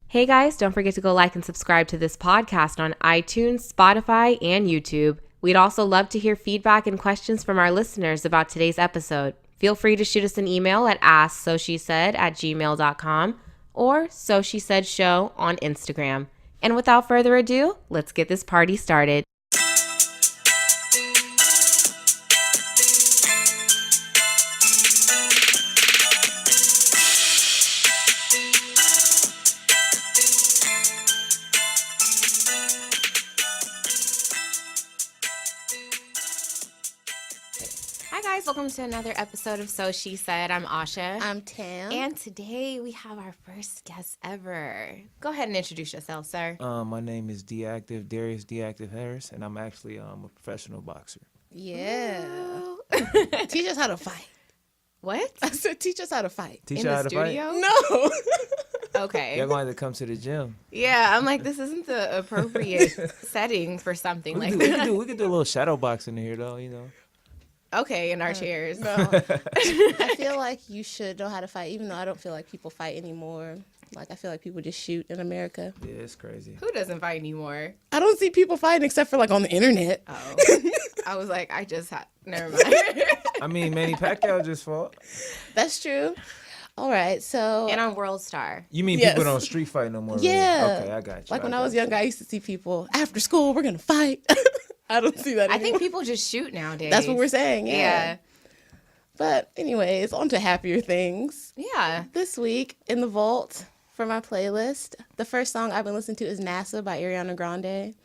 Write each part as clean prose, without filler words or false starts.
Hey guys, don't forget to go like and subscribe to this podcast on iTunes, Spotify, and YouTube. We'd also love to hear feedback and questions from our listeners about today's episode. Feel free to shoot us an email at asksoSheSaid@gmail.com or So She Said Show on Instagram. And without further ado, let's get this party started. Hi guys, welcome to another episode of So She Said. I'm Asha. I'm Tam. And today we have our first guest ever. Go ahead and introduce yourself, sir. My name is Darius Deactive Harris, and I'm actually a professional boxer. Yeah. Teach us how to fight. What? I said, teach us how to fight. Teach In you the how to studio? No. Okay. Y'all going to have to come to the gym. Yeah, I'm like, this isn't the appropriate setting for something like that. We could do a little shadow boxing in here, though. You know. Okay, in our chairs. No. I feel like you should know how to fight, even though I don't feel like people fight anymore. Like, I feel like people just shoot in America. Yeah, it's crazy. Who doesn't fight anymore? I don't see people fighting except for, like, on the internet. Oh. I was like, never mind. I mean, Manny Pacquiao just fought. That's true. All right, so... And on World Star. You mean Yes. people don't street fight no more? Really? Yeah. Okay, I got you. Like, when I was younger, I used to see people, after school, we're going to fight. I don't see that I anymore. think people just shoot nowadays. That's what we're saying, Yeah. But anyways, on to happier things. Yeah. This week in the vault for my playlist, the first song I've been listening to is NASA by Ariana Grande.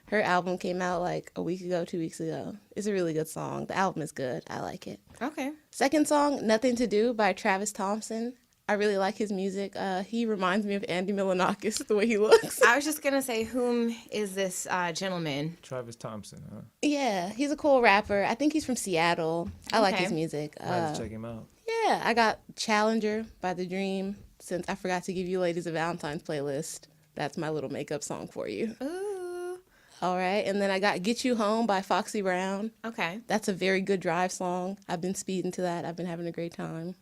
Her album came out like a week ago, 2 weeks ago. It's a really good song. The album is good. I like it. Okay. Second song, Nothing to Do by Travis Thompson. I really like his music. He reminds me of Andy Milonakis, the way he looks. I was just going to say, whom is this gentleman? Travis Thompson, huh? Yeah, he's a cool rapper. I think he's from Seattle. I like Okay. his music. I have to check him out. Yeah, I got Challenger by The Dream, since I forgot to give you ladies a Valentine's playlist. That's my little makeup song for you. Ooh. All right, and then I got Get You Home by Foxy Brown. Okay. That's a very good drive song. I've been speeding to that. I've been having a great time.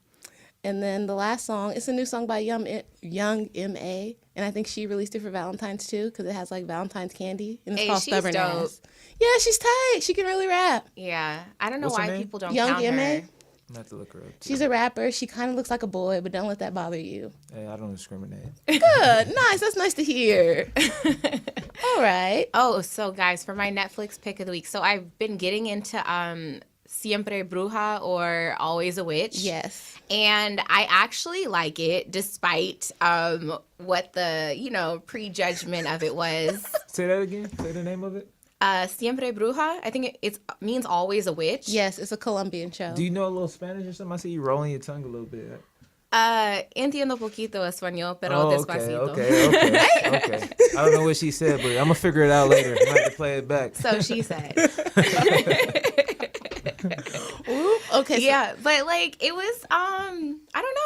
And then the last song, it's a new song by Young M.A., and I think she released it for Valentine's too, because it has like Valentine's candy, and it's Hey, called she's Stubborn dope. Ass. Yeah, she's tight. She can really rap. Yeah. I don't know What's her why name? people don't Young count M.A.? her. I have to look her up. Too. She's a rapper. She kind of looks like a boy, but don't let that bother you. Hey, I don't discriminate. Good. Nice. That's nice to hear. All right. Oh, so guys, for my Netflix pick of the week, so I've been getting into Siempre Bruja or Always a Witch. Yes. And I actually like it, despite what the prejudgment of it was. Say that again. Say the name of it. Siempre Bruja. I think it means always a witch. Yes, it's a Colombian show. Do you know a little Spanish or something? I see you rolling your tongue a little bit. Entiendo poquito español, pero despacito. Okay. I don't know what she said, but I'm gonna figure it out later. I have to play it back. So she said. Ooh, okay. So Yeah, but like it was I don't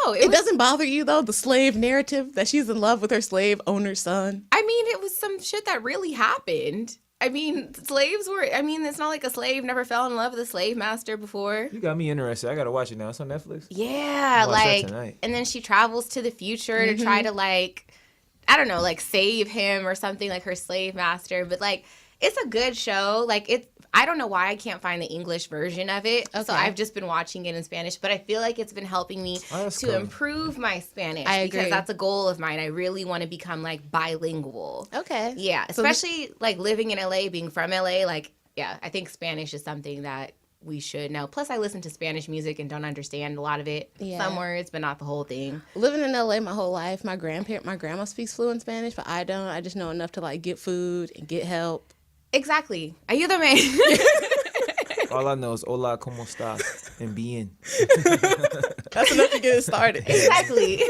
know. it was, doesn't bother you though, the slave narrative that she's in love with her slave owner's son. I mean, it was some shit that really happened. I mean, it's not like a slave never fell in love with a slave master before. You got me interested. I gotta watch it now. It's on Netflix. Yeah, Watch that like, tonight. and then she travels to the future to try to like, I don't know, like save him or something, like her slave master. But like, it's a good show. Like I don't know why I can't find the English version of it. So Okay. I've just been watching it in Spanish, but I feel like it's been helping me Oh, that's to cool. improve my Spanish. I Because agree. that's a goal of mine. I really want to become like bilingual. Okay. Yeah, So especially like living in LA, being from LA. Like, yeah, I think Spanish is something that we should know. Plus, I listen to Spanish music and don't understand a lot of it. Yeah. Some words, but not the whole thing. Living in LA my whole life, my grandma speaks fluent Spanish, but I don't. I just know enough to like get food and get help. Exactly. Ayúdame. All I know is hola, cómo está, and bien. That's enough to get it started. Exactly.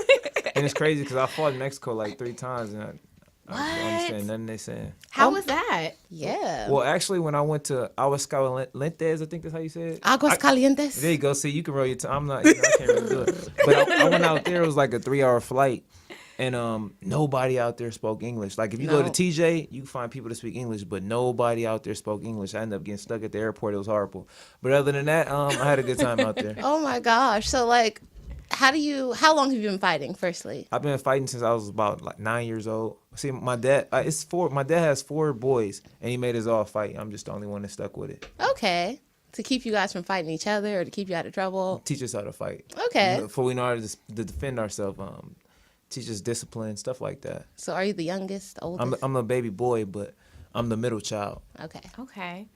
And it's crazy because I fought in Mexico like 3 times and I don't What? understand nothing they saying. How was that? Yeah. Well, actually, when I went to Aguascalientes, I think that's how you say it. Aguas calientes. There you go. See, you can roll your tongue. I'm not, I can't really do it. But I went out there. It was like a 3-hour flight. And nobody out there spoke English. Like if you go to No. TJ, you find people that speak English, but nobody out there spoke English. I ended up getting stuck at the airport. It was horrible. But other than that, I had a good time out there. Oh my gosh. So like how long have you been fighting, firstly? I've been fighting since I was about like 9 years old. See, my dad, my dad has 4 boys, and he made us all fight. I'm just the only one that stuck with it. Okay. To keep you guys from fighting each other or to keep you out of trouble? Teach us how to fight. Okay. Before we know how to defend ourselves. Teach us discipline, stuff like that. So are you the youngest, oldest? I'm a baby boy, but I'm the middle child. Okay. Okay.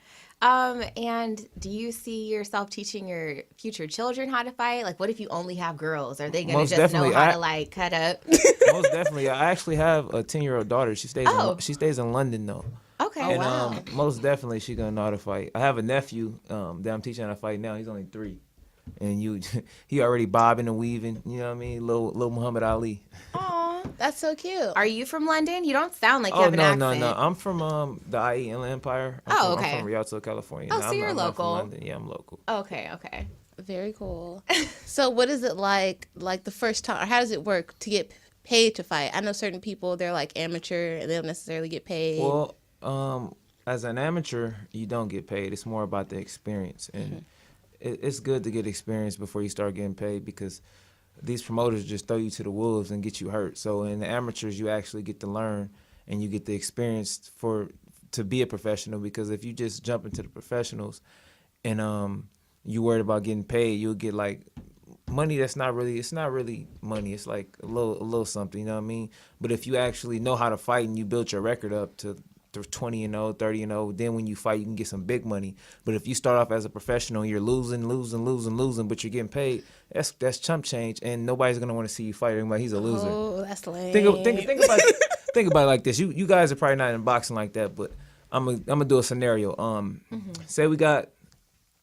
And do you see yourself teaching your future children how to fight? Like, what if you only have girls? Are they going to Most just know definitely. how to, like, cut up? Most definitely. I actually have a 10-year-old daughter. She stays in London, though. Okay. Oh, And wow. most definitely she gonna know how to fight. I have a nephew that I'm teaching how to fight now. He's only 3. And he already bobbing and weaving, you know what I mean? Little Muhammad Ali. Aw. That's so cute. Are you from London? You don't sound like you Oh, have an no. accent. I'm from the IE Inland Empire. Oh, okay. I'm from Rialto, California. Oh, No, so you're I'm not local. from London. Yeah, I'm local. Okay. Very cool. So what is it like the first time, or how does it work to get paid to fight? I know certain people, they're like amateur and they don't necessarily get paid. Well, as an amateur, you don't get paid. It's more about the experience. And it's good to get experience before you start getting paid, because these promoters just throw you to the wolves and get you hurt. So in the amateurs, you actually get to learn and you get the experience to be a professional, because if you just jump into the professionals and you worried about getting paid, you'll get like money it's not really money. It's like a little something, you know what I mean? But if you actually know how to fight and you build your record up to 20-0, 30-0, then when you fight, you can get some big money. But if you start off as a professional, you're losing, but you're getting paid, that's chump change, and nobody's gonna want to see you fight. Everybody, he's a loser. Oh, that's lame. Think about think about it like this. You guys are probably not in boxing like that, but I'm gonna do a scenario. Say we got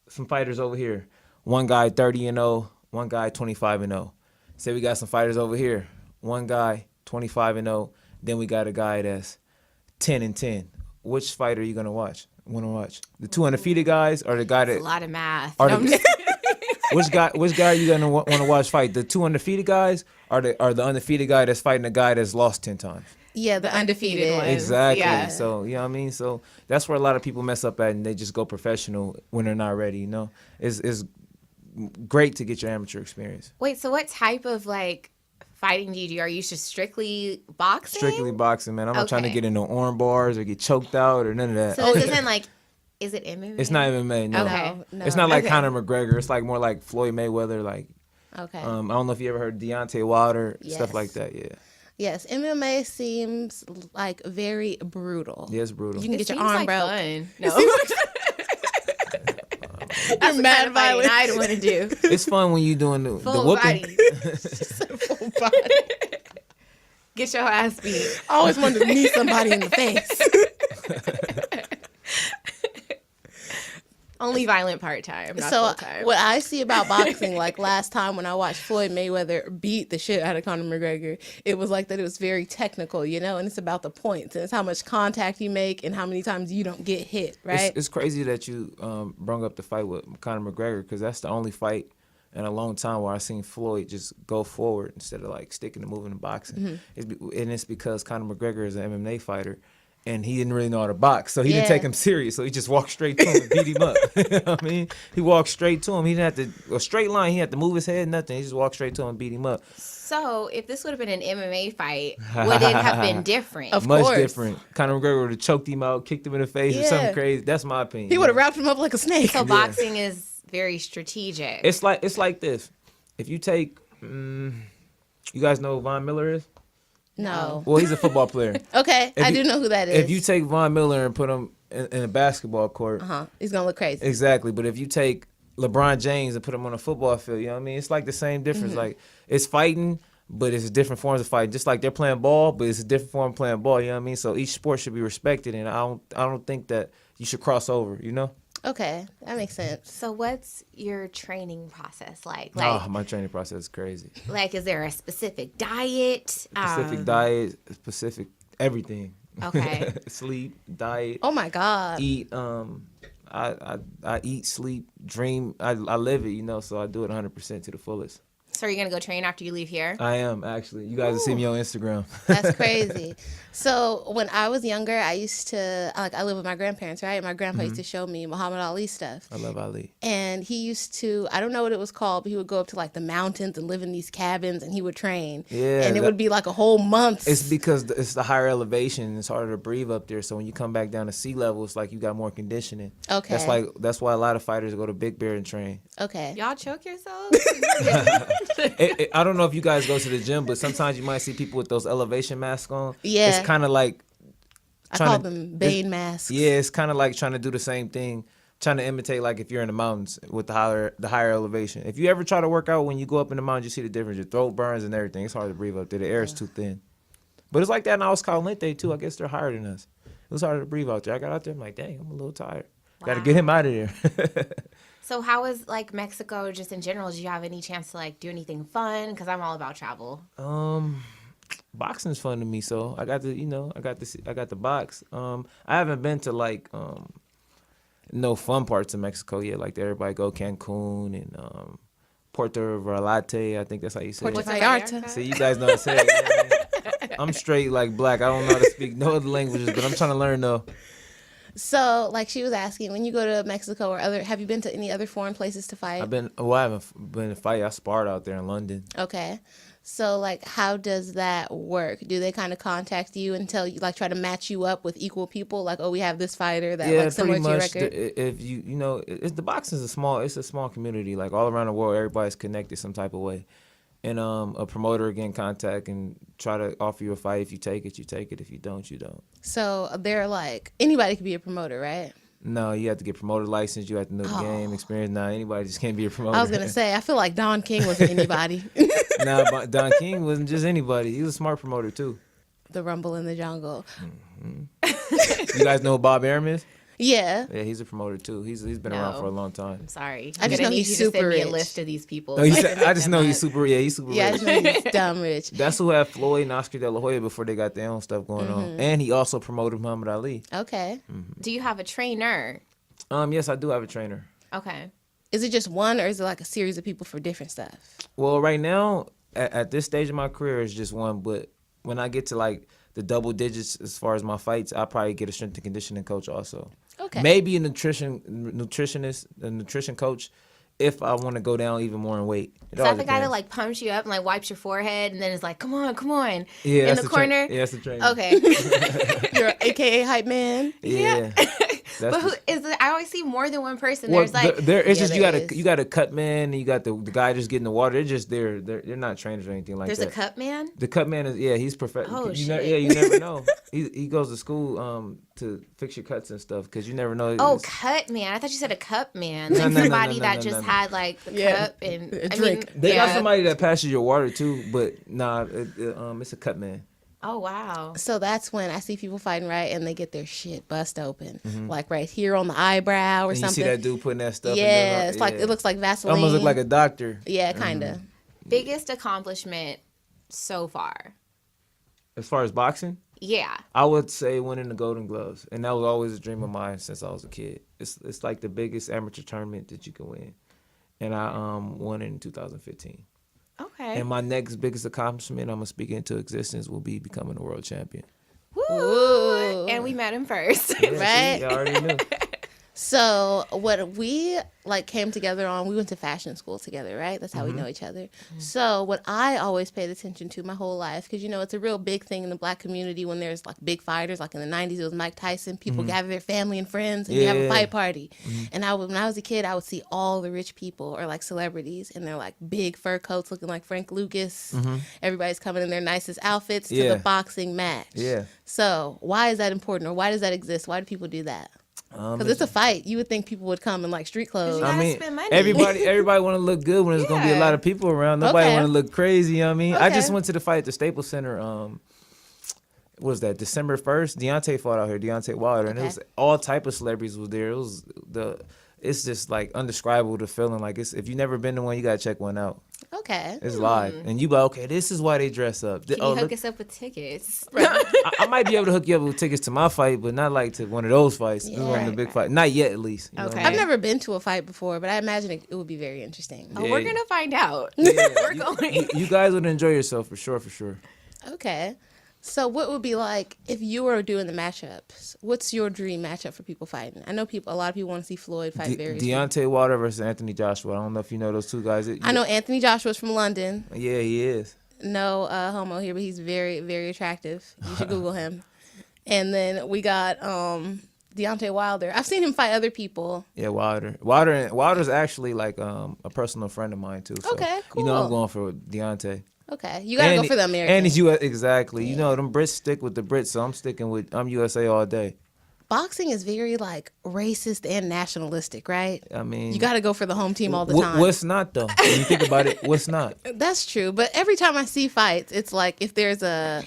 some fighters over here. One guy 30-0, one guy 25-0. Say we got some fighters over here. One guy 25-0, then we got a guy that's 10-10. Which fight are you gonna watch? Want to watch the 2 undefeated guys, or the guy that? A lot of math. Or No, I'm just- which guy are you gonna want to watch fight? The 2 undefeated guys, or the undefeated guy that's fighting a guy that's lost 10 times? Yeah, the undefeated ones. one. Exactly. Yeah. So you know what I mean. So that's where a lot of people mess up at, and they just go professional when they're not ready. You know, it's great to get your amateur experience. Wait, so what type of, like, fighting do you do? Are you just strictly boxing? Strictly boxing, man. I'm not trying to Okay. get into arm bars or get choked out or none of that. So this isn't like, is it MMA? It's not MMA. No. Okay. No. It's not like Okay. Conor McGregor. It's like more like Floyd Mayweather. Like Okay. I don't know if you ever heard Deontay Wilder, Yes. stuff like that. Yeah. Yes, MMA seems like very brutal. Yeah, it's brutal. You can It get your seems arm like broke. fun. No. You're Mad mad violent. violent. I'd want to do. It's fun when you doing the Full whooping. body. Get your ass beat. I always wanted to knee somebody in the face. Only violent part time, not So full time. what I see about boxing, like last time when I watched Floyd Mayweather beat the shit out of Conor McGregor, it was like that it was very technical, you know, and it's about the points and it's how much contact you make and how many times you don't get hit, right? It's crazy that you brought up the fight with Conor McGregor, because that's the only fight in a long time where I seen Floyd just go forward instead of like sticking to moving in boxing. It's because Conor McGregor is an MMA fighter, and he didn't really know how to box, so he didn't Yeah. take him serious. So he just walked straight to him and beat him up. You know what I mean? He walked straight to him. He didn't have to a straight line. He had to move his head, nothing. He just walked straight to him and beat him up. So if this would have been an MMA fight, would it have been different? Of Much course. different. Conor McGregor would have choked him out, kicked him in the face, or Yeah. something crazy. That's my opinion. He would have wrapped him up like a snake. So boxing is very strategic. It's like this. If you take, you guys know who Von Miller is? No. Well, he's a football player. Okay, If I you- do know who that is. If you take Von Miller and put him in a basketball court, He's gonna look crazy. exactly. But if you take LeBron James and put him on a football field, you know what I mean? It's like the same difference. Like it's fighting, but it's different forms of fighting. Just like they're playing ball, but it's a different form of playing ball. You know what I mean? So each sport should be respected, and I don't think that you should cross over. You know? Okay, that makes sense. So what's your training process like? Oh, my training process is crazy. Like, is there a specific diet? Specific diet, specific everything. Okay. Sleep, diet. Oh my God. Eat I eat, sleep, dream. I live it, you know, so I do it 100% to the fullest. So are you gonna go train after you leave here? I am, actually. You guys will see me on Instagram. That's crazy. So when I was younger, I used to I live with my grandparents, right? My grandpa used to show me Muhammad Ali stuff. I love Ali. And he used to, I don't know what it was called, but he would go up to like the mountains and live in these cabins and he would train. Yeah, And it would be like a whole month. It's because it's the higher elevation. It's harder to breathe up there. So when you come back down to sea level, it's like you got more conditioning. Okay. That's why a lot of fighters go to Big Bear and train. Okay. Y'all choke yourselves? I don't know if you guys go to the gym, but sometimes you might see people with those elevation masks on. Yeah. It's kind of like I call them Bane masks. Yeah, it's kind of like trying to do the same thing, trying to imitate like if you're in the mountains with the higher elevation. If you ever try to work out when you go up in the mountains, you see the difference. Your throat burns and everything. It's hard to breathe up there. The air is too thin. But it's like that in Los Caliente too. I guess they're higher than us. It was harder to breathe out there. I got out there, I'm like, dang, I'm a little tired. Got to get him out of there. So how was like Mexico just in general? Did you have any chance to like do anything fun? Because I'm all about travel. Boxing's fun to me, so I got the box. I haven't been to like no fun parts of Mexico yet. Like everybody go Cancun and Puerto Vallarta. I think that's how you say Puerto it. Vallarta. See, you guys know how to say it. You know what I mean? I'm straight like black. I don't know how to speak no other languages, but I'm trying to learn though. So, like she was asking, when you go to Mexico or have you been to any other foreign places to fight? I haven't been to fight. I sparred out there in London. Okay. So, like, how does that work? Do they kind of contact you and tell you, like, try to match you up with equal people? Like, oh, we have this fighter that, like, similar to your record? If the boxing is it's a small community. Like, all around the world, everybody's connected some type of way. And a promoter get in contact and try to offer you a fight. If you take it, you take it. If you don't, you don't. So, they're like, anybody could be a promoter, right? No, you have to get promoter license. You have to know the game, experience. Nah, anybody just can't be a promoter. I was going to say, I feel like Don King wasn't anybody. Nah, but Don King wasn't just anybody. He was a smart promoter, too. The Rumble in the Jungle. You guys know who Bob Arum is? Yeah. Yeah, he's a promoter, too. He's been around for a long time. I'm sorry. I just know he's super to send me a rich. list of these people. No, I just know he's super rich. Yeah, I just know he's dumb rich. That's who had Floyd and Oscar De La Hoya before they got their own stuff going on. And he also promoted Muhammad Ali. Okay. Do you have a trainer? Yes, I do have a trainer. Okay. Is it just one or is it like a series of people for different stuff? Well, right now, at this stage of my career, it's just one. But when I get to like the double digits as far as my fights, I'll probably get a strength and conditioning coach also. Okay. Maybe a nutritionist, a nutrition coach, if I want to go down even more in weight. Is that the guy that like pumps you up and like wipes your forehead and then is like, come on, Yeah, in the corner? Yeah, that's the trainer. Okay. You're AKA hype man. Yeah. But who is it? I always see more than one person. There's like it's just there you got a cut man and you got the guy just getting the water. They're just they're not trainers or anything like there's that. a cut man. The cut man is he's professional. Oh, shit. You never know. He goes to school to fix your cuts and stuff because you never know. Oh, cut man! I thought you said a cup man, like No, somebody no, that no, just no. had like the Yeah, cup and a I drink. mean, They yeah. got somebody that passes your water too, but nah, it's a cut man. Oh wow! So that's when I see people fighting, right, and they get their shit bust open, like right here on the eyebrow or And something. you see that dude putting that stuff. Yeah, in it's like it looks like Vaseline. almost look like a doctor. Yeah, kind of. Biggest accomplishment so far? As far as boxing, Yeah. I would say winning the Golden Gloves, and that was always a dream of mine since I was a kid. It's like the biggest amateur tournament that you can win, and I won it in 2015. Okay. And my next biggest accomplishment I'm gonna speak into existence will be becoming a world champion. Woo! Ooh. And we met him first. Yeah, Right? see, I already knew. So what we like came together on, we went to fashion school together, right? That's how we know each other. So what I always paid attention to my whole life, because it's a real big thing in the black community when there's like big fighters, like in the 90s it was Mike Tyson, people gather their family and friends and you have a Yeah. fight party. And when I was a kid, I would see all the rich people or like celebrities and they're like big fur coats looking like Frank Lucas. Everybody's coming in their nicest outfits to Yeah. the boxing match. Yeah. So why is that important or why does that exist? Why do people do that? Because it's a fight. You would think people would come in like street clothes. you I gotta mean, spend money. everybody want to look good when there's gonna be a Yeah. lot of people around. Nobody Okay. want to look crazy. You know what I mean, I just Okay. went to the fight at the Staples Center. What was that? December 1st. Deontay fought out here. Deontay Wilder, and it Okay. was all type of celebrities was there. It's just like undescribable the feeling. Like if you never been to one, you gotta check one out. Okay. It's live, and you be like, okay, this is why they dress up. Can you Oh, hook look, us up with tickets? I might be able to hook you up with tickets to my fight, but not like to one of those fights. This is one of the Right, big right. fights. Not yet, at least. You know what I Okay. mean? I've never been to a fight before, but I imagine it would be very interesting. Oh, Yeah. we're gonna find out. Yeah, We're going. you guys would enjoy yourself for sure. Okay. So what would be like if you were doing the matchups? What's your dream matchup for people fighting? I know a lot of people want to see Floyd fight various people. Deontay Wilder versus Anthony Joshua. I don't know if you know those two guys. I know Anthony Joshua's from London. Yeah, he is. No homo here, but he's very, very attractive. You should Google him. And then we got Deontay Wilder. I've seen him fight other people. Yeah, Wilder's actually like a personal friend of mine too. So, Okay, You know, cool. I'm going for Deontay. Okay, you gotta go for the American. And he's US exactly. You know, them Brits stick with the Brits, so I'm USA all day. Boxing is very like racist and nationalistic, right? I mean, You got to go for the home team all the time. What's not though? When you think about it, what's not? That's true, but every time I see fights, it's like if there's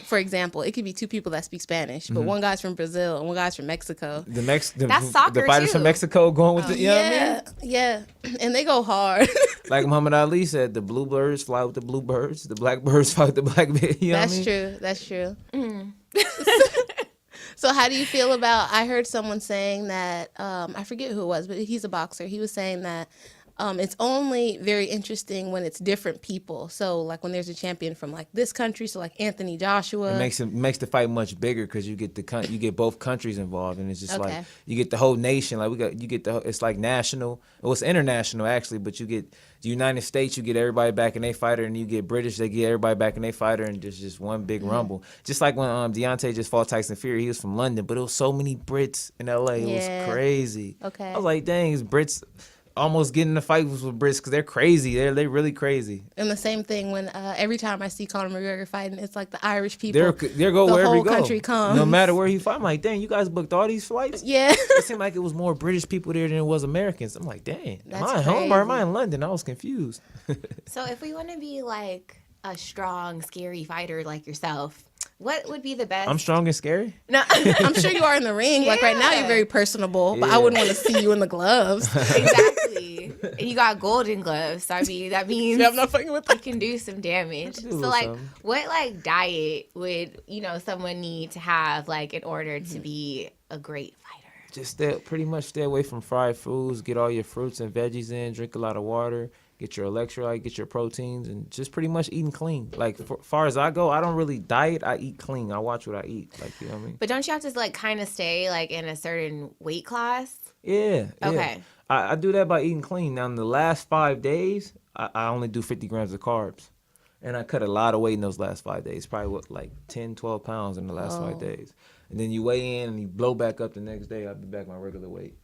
for example, it could be two people that speak Spanish, but one guy's from Brazil and one guy's from Mexico. That's soccer, the fighters too. from Mexico going with the, you know what I mean? Yeah, and they go hard. Like Muhammad Ali said, the bluebirds fly with the bluebirds, the blackbirds fly with the blackbirds. You know what I mean? True. That's true. So how do you feel about? I heard someone saying that I forget who it was, but he's a boxer. He was saying that it's only very interesting when it's different people. So like when there's a champion from like this country, so like Anthony Joshua. It makes the fight much bigger because you get both countries involved, and it's just Okay. like you get the whole nation. Like it's like national. Well, it's international actually, but you get the United States, you get everybody back in their fighter, and you get British, they get everybody back in their fighter, and there's just one big rumble. Just like when Deontay just fought Tyson Fury, he was from London, but it was so many Brits in LA. It Yeah. was crazy. Okay. I was like, dang, it's Brits. Almost getting in the fight with Brits because they're crazy. They're really crazy. And the same thing when every time I see Conor McGregor fighting, it's like the Irish people. They're go the wherever whole he go. country comes. No matter where he fight. I'm like, dang, you guys booked all these flights? Yeah. It seemed like it was more British people there than it was Americans. I'm like, dang, am That's I at home or am I crazy. in London? I was confused. So if we want to be like a strong, scary fighter like yourself, what would be the best? I'm strong and scary. No. I'm sure you are in the ring. Like right now, you're Yeah. very personable, but I Yeah. wouldn't want to see you in the gloves. Exactly. And you got golden gloves. So I mean, that means Yeah, I'm not fucking with you that. can do some damage. Do a So little like, something. what like diet would someone need to have like in order Mm-hmm. to be a great fighter? Just pretty much stay away from fried foods. Get all your fruits and veggies in. Drink a lot of water. Get your electrolyte. Get your proteins, and just pretty much eating clean. Like far as I go, I don't really diet. I eat clean. I watch what I eat. Like you know what I mean? But don't you have to like kind of stay like in a certain weight class? Yeah. Okay. I do that by eating clean. Now in the last 5 days, I only do 50 grams of carbs. And I cut a lot of weight in those last 5 days. Probably like 10, 12 pounds in the last 5 days. And then you weigh in and you blow back up the next day, I'll be back my regular weight.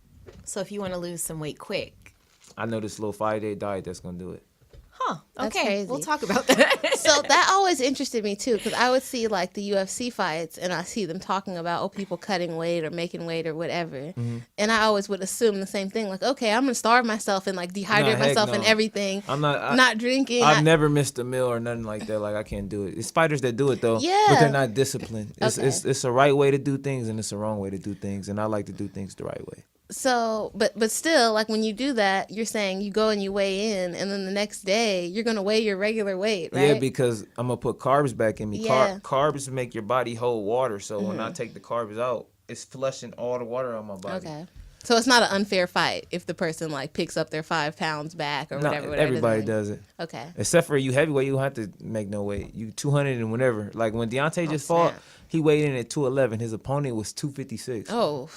So if you want to lose some weight quick. I know this little 5-day diet that's gonna do it. Huh. That's Okay. crazy. We'll talk about that. So that always interested me too, because I would see like the UFC fights and I see them talking about people cutting weight or making weight or whatever, Mm-hmm. and I always would assume the same thing, like okay, I'm gonna starve myself and like dehydrate Nah, heck myself and no. everything, I'm not. not drinking. I've never missed a meal or nothing like that. Like I can't do it. It's fighters that do it though. Yeah. But they're not disciplined. Okay. It's a right way to do things and it's a wrong way to do things. And I like to do things the right way. So, but still, like when you do that, you're saying you go and you weigh in, and then the next day you're gonna weigh your regular weight, right? Yeah, because I'm gonna put carbs back in me. Yeah. Carbs make your body hold water. So when I take the carbs out, it's flushing all the water out my body. Okay. So it's not an unfair fight if the person like picks up their 5 pounds back or No, whatever. everybody does. does it. Okay. Except for you heavyweight, you don't have to make no weight. You 200 and whatever. Like when Deontay just fought, snap. he weighed in at 211. His opponent was 256. Oh.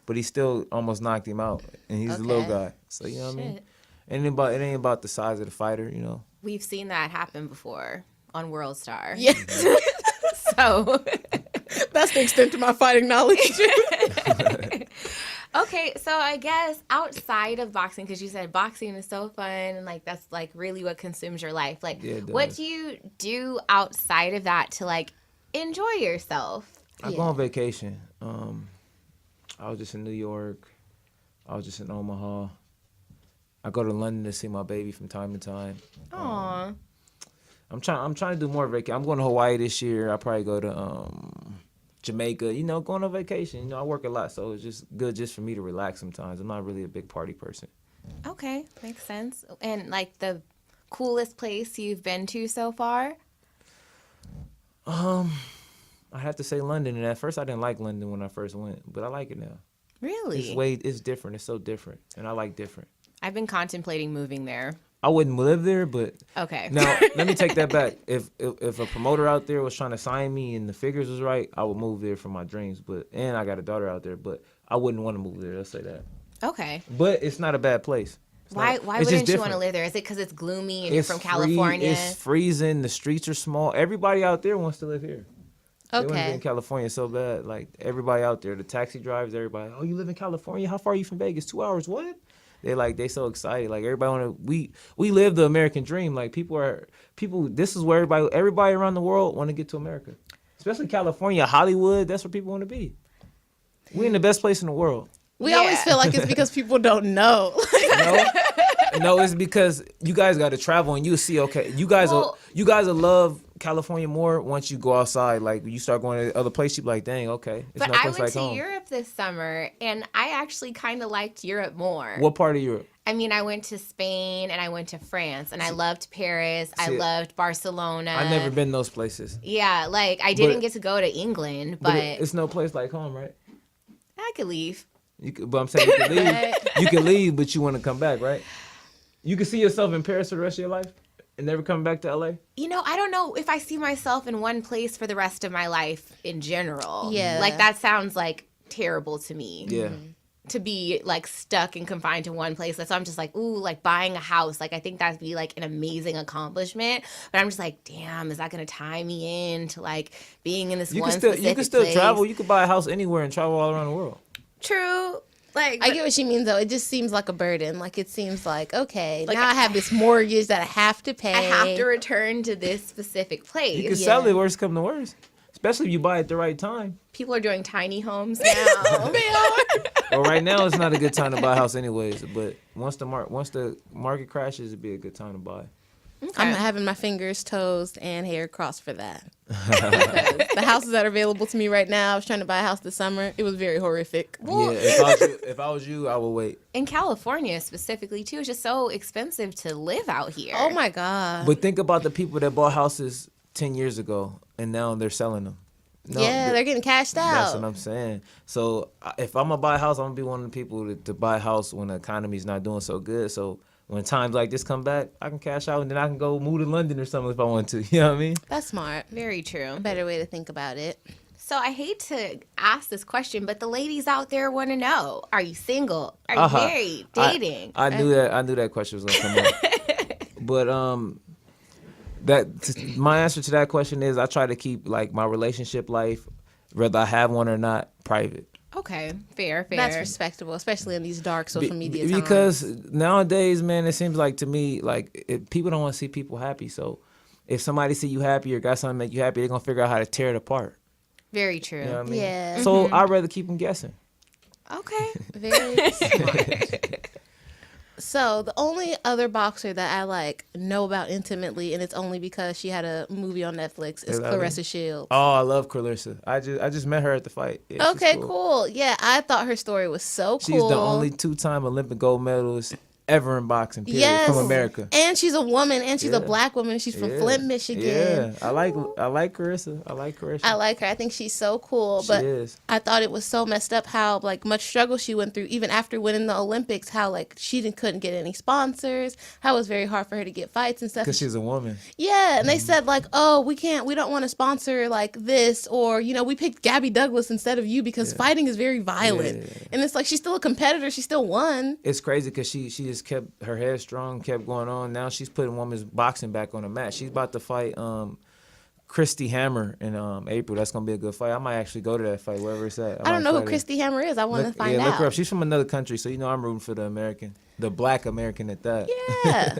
But he still almost knocked him out. And he's a little Okay. guy. So you know what I mean? Shit. It ain't about the size of the fighter, you know. We've seen that happen before on World Star. Yeah. So That's the extent of my fighting knowledge. okay, so I guess outside of boxing, because you said boxing is so fun and like that's like really what consumes your life. Like, Yeah, it what does. do you do outside of that to like enjoy yourself? I go on vacation. I was just in New York. I was just in Omaha. I go to London to see my baby from time to time. Aw. I'm trying to do more vacation. I'm going to Hawaii this year. I'll probably go to Jamaica. You know, going on vacation. You know, I work a lot, so it's just good just for me to relax sometimes. I'm not really a big party person. Okay, makes sense. And like the coolest place you've been to so far? I have to say London. And at first, I didn't like London when I first went, but I like it now. Really? It's different. It's so different, and I like different. I've been contemplating moving there. I wouldn't live there, but Okay. now let me take that back. If a promoter out there was trying to sign me and the figures was right, I would move there for my dreams. And I got a daughter out there, but I wouldn't want to move there. Let's say that. Okay. But it's not a bad place. Why It's just wouldn't you want to different. live there? Is it because it's gloomy and It's you're from free- California? It's freezing. The streets are small. Everybody out there wants to live here. They want to be in Okay. California so bad. Like everybody out there, the taxi drivers, everybody. Oh, you live in California? How far are you from Vegas? 2 hours. What? They so excited. Like everybody want to. We live the American dream. Like people. This is where everybody around the world want to get to America, especially California, Hollywood. That's where people want to be. We in the best place in the world. We Yeah. always feel like it's because people don't know. No, it's because you guys got to travel and you see. Okay, you guys Well- will love California more once you go outside. Like you start going to other places, you be like, dang, okay, it's But no I place went like to home. Europe this summer, and I actually kind of liked Europe more. What part of Europe? I mean, I went to Spain and I went to France, and I loved Paris. I See, loved Barcelona. I've never been those places. Yeah, like I didn't But- get to go to England, but It's no place like home, right? I could leave. But I'm saying you can leave. You can leave, but you want to come back, right? You can see yourself in Paris for the rest of your life and never come back to LA. You know, I don't know if I see myself in one place for the rest of my life in general. Yeah. Like that sounds like terrible to me. Yeah. To be like stuck and confined to one place. So I'm just like, ooh, like buying a house. Like I think that'd be like an amazing accomplishment. But I'm just like, damn, is that gonna tie me in to like being in this You one can still specific place? travel. You could buy a house anywhere and travel all around the world. True. Like I get what she means though. It just seems like a burden. Like it seems like, okay, Like, now I have this mortgage that I have to pay. I have to return to this specific place. You can sell it worst come to worst. Especially if you buy it at the right time. People are doing tiny homes now. Well, right now it's not a good time to buy a house anyways. But once the market crashes, it'd be a good time to buy. I'm having my fingers, toes, and hair crossed for that. Because the houses that are available to me right now, I was trying to buy a house this summer. It was very horrific. Well, yeah, if I was you, I would wait. in California specifically too, it's just so expensive to live out here. Oh my God. But think about the people that bought houses 10 years ago and now they're selling them. No, yeah, they're getting cashed That's out. what I'm saying. So if I'm gonna buy a house, I'm gonna be one of the people to buy a house when the economy's not doing so good. So when times like this come back, I can cash out and then I can go move to London or something if I want to. You know what I mean? That's smart. Very true. Better way to think about it. So I hate to ask this question, but the ladies out there want to know: Are you single? Are you Uh-huh. married? Dating? I knew that question was gonna come up. But my answer to that question is I try to keep like my relationship life, whether I have one or not, private. Okay, fair. That's respectable, especially in these dark social media times. Because nowadays, man, it seems like to me like people don't want to see people happy. So if somebody see you happy or got something to make you happy, they're gonna figure out how to tear it apart. Very true. You know what I mean? Yeah. So I'd rather keep them guessing. Okay. Very smart. So the only other boxer that I like know about intimately, and it's only because she had a movie on Netflix, is Is that Clarissa Shields. Oh, I love Clarissa. I just met her at the fight. Yeah, she's Okay, cool. Yeah, I thought her story was so cool. She's the only 2-time Olympic gold medalist ever in boxing. Period, Yes. from America. And she's a woman, and she's a Yeah. black woman. She's from Yeah. Flint, Michigan. Yeah, I like Clarissa. I like Clarissa. I like her. I think she's so cool. She But is. I thought it was so messed up how like much struggle she went through even after winning the Olympics. How like couldn't get any sponsors. How it was very hard for her to get fights and stuff. Because she's a woman. Yeah, and they said like, oh, we don't want to sponsor like this, or we picked Gabby Douglas instead of you because fighting is very violent. Yeah. And it's like she's still a competitor. She still won. It's crazy because she just kept her head strong, kept going on. Now she's putting women's boxing back on the mat. She's about to fight Christy Hammer in April. That's gonna be a good fight. I might actually go to that fight wherever it's at. I don't might know who fight her. Christy Hammer is. I want to find Look her out. up. She's from another country, so I'm rooting for the black American at that. Yeah.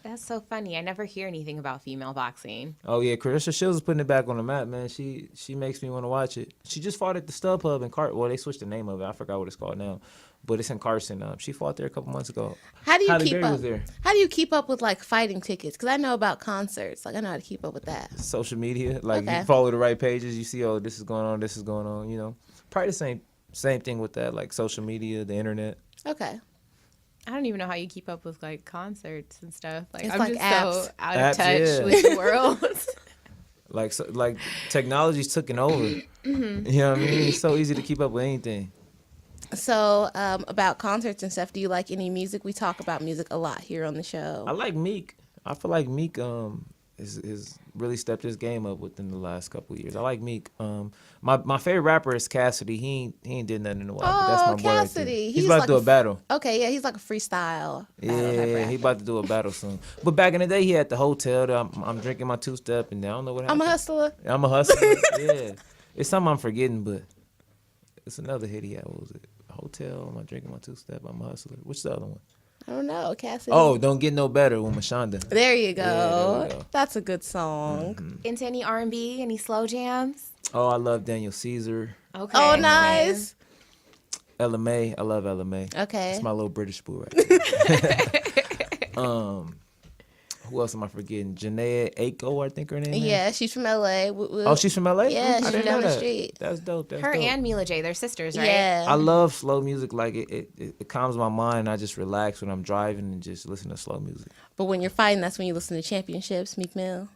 That's so funny. I never hear anything about female boxing. Oh yeah, Clarissa Shields is putting it back on the map, man. She makes me want to watch it. She just fought at the StubHub in Carson. Well, they switched the name of it. I forgot what it's called now, but it's in Carson. She fought there a couple months ago. How do you Halle keep Berry up? was there. How do you keep up with like fighting tickets? Because I know about concerts. Like I know how to keep up with that. Social media, like Okay. you follow the right pages, you see, oh, this is going on, this is going on. Probably the same thing with that, like social media, the internet. Okay. I don't even know how you keep up with like concerts and stuff. Like It's I'm like just apps. so out Apps, of touch yeah. with the world. Like technology's taking over. You know what I mean? It's so easy to keep up with anything. So, about concerts and stuff, do you like any music? We talk about music a lot here on the I show. like Meek. I feel like Meek is really stepped his game up within the last couple of years. I like Meek. My favorite rapper is Cassidy. He ain't did nothing in a while. But that's my boy right there. Cassidy. He's about like to do a battle. Okay, yeah, he's like a freestyle. battle type Yeah, rapper. he about to do a battle soon. But back in the day, he had the hotel. That I'm drinking my two-step, and I don't know what I'm happened. a hustler. I'm a hustler. Yeah, it's something I'm forgetting, but it's another hit he had. What was it? Hotel. I'm drinking my two-step. I'm a hustler. What's the other one? I don't know, Cassidy. Oh, Don't Get No Better with Mashonda. there you go. Yeah, there we go. That's a good song. Into any R&B, any slow jams? Oh, I love Daniel Caesar. Okay. Oh, nice. Ella May. I love Ella May. Okay. That's my little British boo right there. Who else am I forgetting? Janae Aiko, I think her name is. Yeah, she's from LA. Oh, she's from LA? Yeah, I she's didn't down know the that. street. That's dope. That's Her dope. and Mila J, they're sisters, right? Yeah. I love slow music. Like it calms my mind. I just relax when I'm driving and just listen to slow music. But when you're fighting, that's when you listen to Championships, Meek Mill.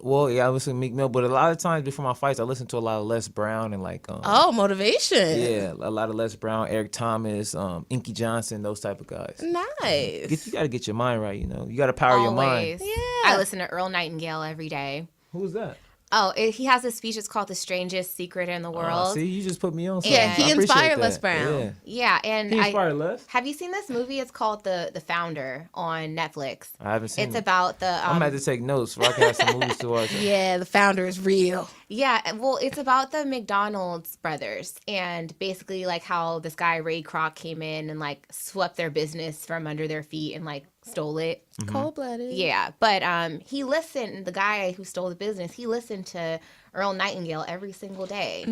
Well, yeah, I listen to Meek Mill, but a lot of times before my fights, I listen to a lot of Les Brown and like Oh, motivation. yeah, a lot of Les Brown, Eric Thomas, Inky Johnson, those type of guys. Nice. You got to get your mind right. You got to power your mind. Always. Yeah. I listen to Earl Nightingale every day. Who's that? Oh, he has a speech. It's called "The Strangest Secret in the World." See, you just put me on. Something. Yeah, he I appreciate inspired that. Les Brown. Yeah, and He inspired Les. have you seen this movie? It's called The Founder on Netflix. I haven't seen It's it. about the I'm gonna have to take notes so I can have some movies to watch. Yeah, the founder is real. yeah, well, it's about the McDonald's brothers and basically like how this guy Ray Kroc came in and like swept their business from under their feet and like stole it. Cold blooded. Yeah, but he listened. The guy who stole the business, he listened to Earl Nightingale every single day,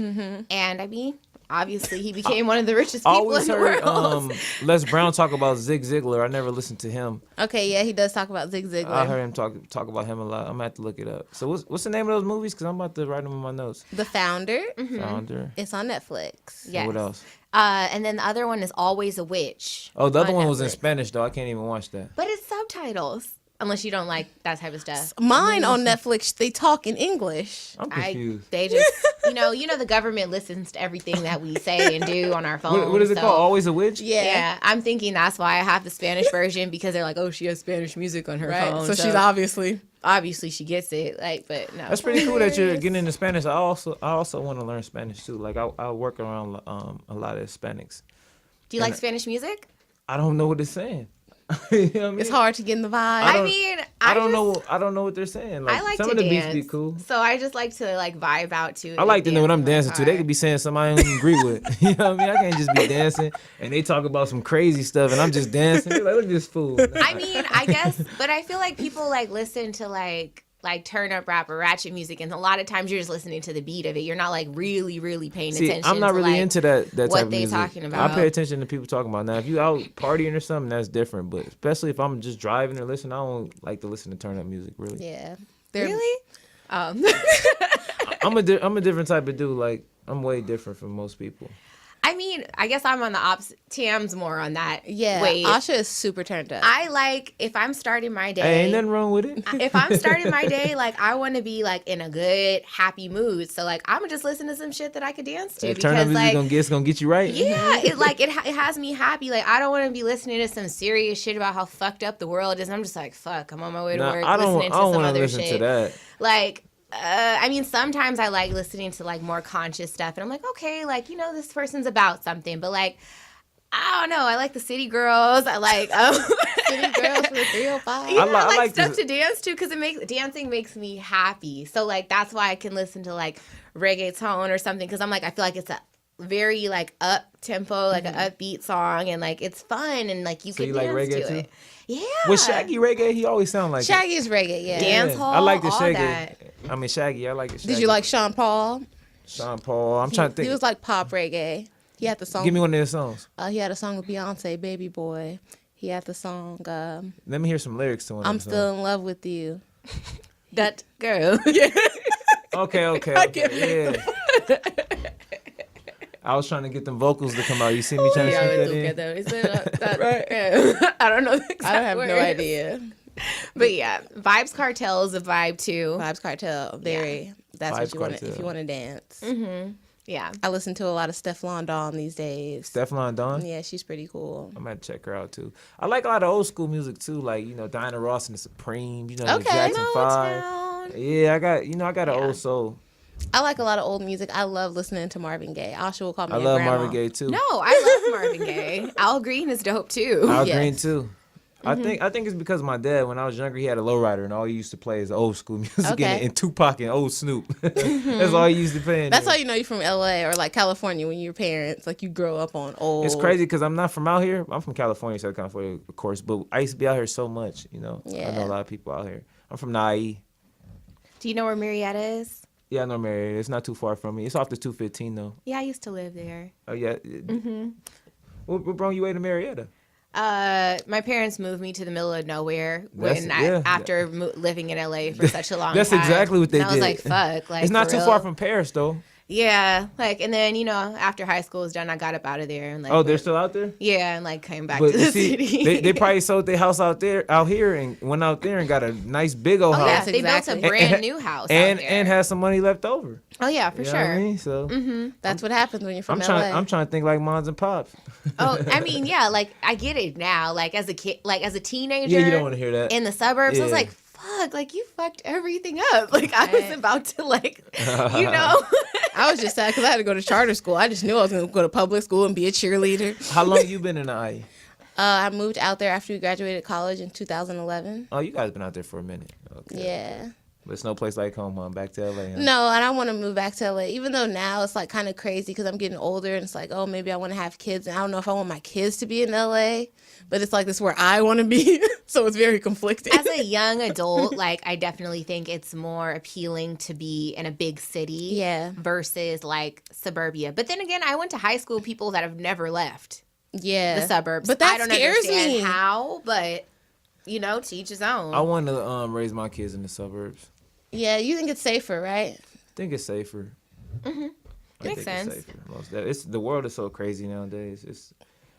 and I mean, obviously, he became one of the richest I people in always the heard world. Les Brown talk about Zig Ziglar. I never listened to him. Okay, yeah, he does talk about Zig Ziglar. I heard him talk about him a lot. I'm gonna have to look it up. So what's the name of those movies? Because I'm about to write them in my notes. The Founder. Founder. It's on Netflix. Yes. What else? And then the other one is Always a Witch. Oh, the other on one was in Netflix. Spanish though. I can't even watch that. But it's subtitles. Unless you don't like that type of stuff. Mine on Netflix, they talk in English. I'm confused. They just, the government listens to everything that we say and do on our phone. What is it so- called? Always a Witch? Yeah, I'm thinking that's why I have the Spanish version because they're like, oh, she has Spanish music on her Right. phone. So she's obviously she gets it. Like, but no. That's pretty cool that you're getting into Spanish. I also want to learn Spanish too. Like I work around a lot of Hispanics. Do you like Spanish music? I don't know what it's saying. You know what I mean? It's hard to get in the vibe. I don't know what they're saying. Like, I like some to of the dance. beats be cool. So I just like to like vibe out to it. I like to know what I'm dancing to. They could could be saying something I don't even agree with. You know what I mean? I can't just be dancing and they talk about some crazy stuff and I'm just dancing. They're like, look at this fool. I mean, I guess, but I feel like people like listen to like turn up rap or ratchet music, and a lot of times you're just listening to the beat of it. You're not like really paying See, attention. I'm not to, really like, into that type what of they music. talking about. I pay attention to people talking about. Now, if you out partying or something, that's different. But especially if I'm just driving or listening, I don't like to listen to turn up music. Really, Yeah. Really? I'm a different type of dude. Like I'm way different from most people. I mean, I guess I'm on the opposite. Tam's more on that. Yeah. Wait, Asha is super turned up. I like if I'm starting my day. Hey, ain't nothing wrong with it. If I'm starting my day, like I want to be like in a good, happy mood. So like I'm gonna just listen to some shit that I could dance to That turn up because music like gonna get you right. yeah, it has me happy. Like I don't want to be listening to some serious shit about how fucked up the world is. I'm just like fuck. I'm on my way to Nah, work I don't listening to want some to other listen shit. to that. Like. I mean, sometimes I like listening to like more conscious stuff, and I'm like, okay, like this person's about something, but like, I don't know. I like the City Girls. I like City Girls with 305. Yeah, I I like like stuff this- to dance to because dancing makes me happy. So like that's why I can listen to like reggaeton or something because I'm like I feel like it's a very like up tempo, like an upbeat song, and like it's fun and like you So can you like dance reggae to too? it. Yeah. With Shaggy reggae, he always sound like Shaggy is reggae, yeah. Dance hall, I like the all Shaggy. that. I mean Shaggy. I like it. Shaggy. Did you like Sean Paul? Sean Paul? I'm trying to think. He was like pop reggae. He had the song. Give me one of their songs. He had a song with Beyonce, Baby Boy. He had the song Let me hear some lyrics to one. I'm of them Still in Love with You. That girl. songs. Okay. Yeah. I was trying to get them vocals to come out. You see me trying to sneak that in? Right. I don't know. The exact I don't have no words. idea. But yeah, Vibes Cartel is a vibe too. Vibes Cartel, very. That's Vibes what you want Cartel. if you want to dance. Yeah. I listen to a lot of Stefflon Don these days. Stefflon Don. Yeah, she's pretty cool. I'm gonna check her out too. I like a lot of old school music too, like Diana Ross and the Supremes, the Okay. Jackson Five. Motown. Yeah, I got an Yeah. old soul. I like a lot of old music. I love listening to Marvin Gaye. Asha will call me I a love grandma. Marvin Gaye too. No, I love Marvin Gaye. Al Green is dope too. Al Yes. Green too. I think it's because my dad, when I was younger, he had a lowrider, and all he used to play is old school music Okay. and Tupac and old Snoop. That's all he used to play. That's how you know you're from LA or like California when your parents like you grow up on old. It's crazy because I'm not from out here. I'm from California, Southern California, of course. But I used to be out here so much. I know Yeah. a lot of people out here. I'm from Nye. Do you know where Marietta is? Yeah, I know Marietta. It's not too far from me. It's off the 215 though. Yeah, I used to live there. Oh yeah. Mm-hmm. What brought you away to Marietta? My parents moved me to the middle of nowhere Yeah. after living in LA for such a long That's time. exactly what they and I was did. like, fuck. Like, It's not for too real? far from Paris though. Yeah, like, and then after high school was done, I got up out of there and like. Oh, they're still out there. Yeah, and like came back But to you the see, city. they probably sold their house out here, and went out there and got a nice big old Oh house. yeah, Yes, they built exactly. a brand new house and out there. and has some money left over. Oh yeah, for You know sure. what I mean? So That's what happens when you're from I'm LA. trying to think like moms and pops. Oh, I mean, yeah, like I get it now. Like as a kid, like as a teenager, Yeah, you don't want to hear that. in the suburbs, I was Yeah. like, fuck, like you fucked everything up. Like I was Right. about to like, I was just sad because I had to go to charter school. I just knew I was going to go to public school and be a cheerleader. How long you been in the IE? I moved out there after we graduated college in 2011. Oh, you guys been out there for a minute. Okay. Yeah. But it's no place like home, huh? Back to LA. Huh? No, I don't want to move back to LA. Even though now it's like kind of crazy because I'm getting older and it's like, oh, maybe I want to have kids. And I don't know if I want my kids to be in LA, but it's like this is where I want to be. So it's very conflicting. as a young adult, like I definitely think it's more appealing to be in a big city, Yeah. versus like suburbia. But then again, I went to high school with people that have never left Yeah. the suburbs. But that I don't scares understand me. how, but to each his own. I want to raise my kids in the suburbs. Yeah, you think it's safer, right? I think it's safer. Mm-hmm. Makes sense. It's safer. The world is so crazy nowadays.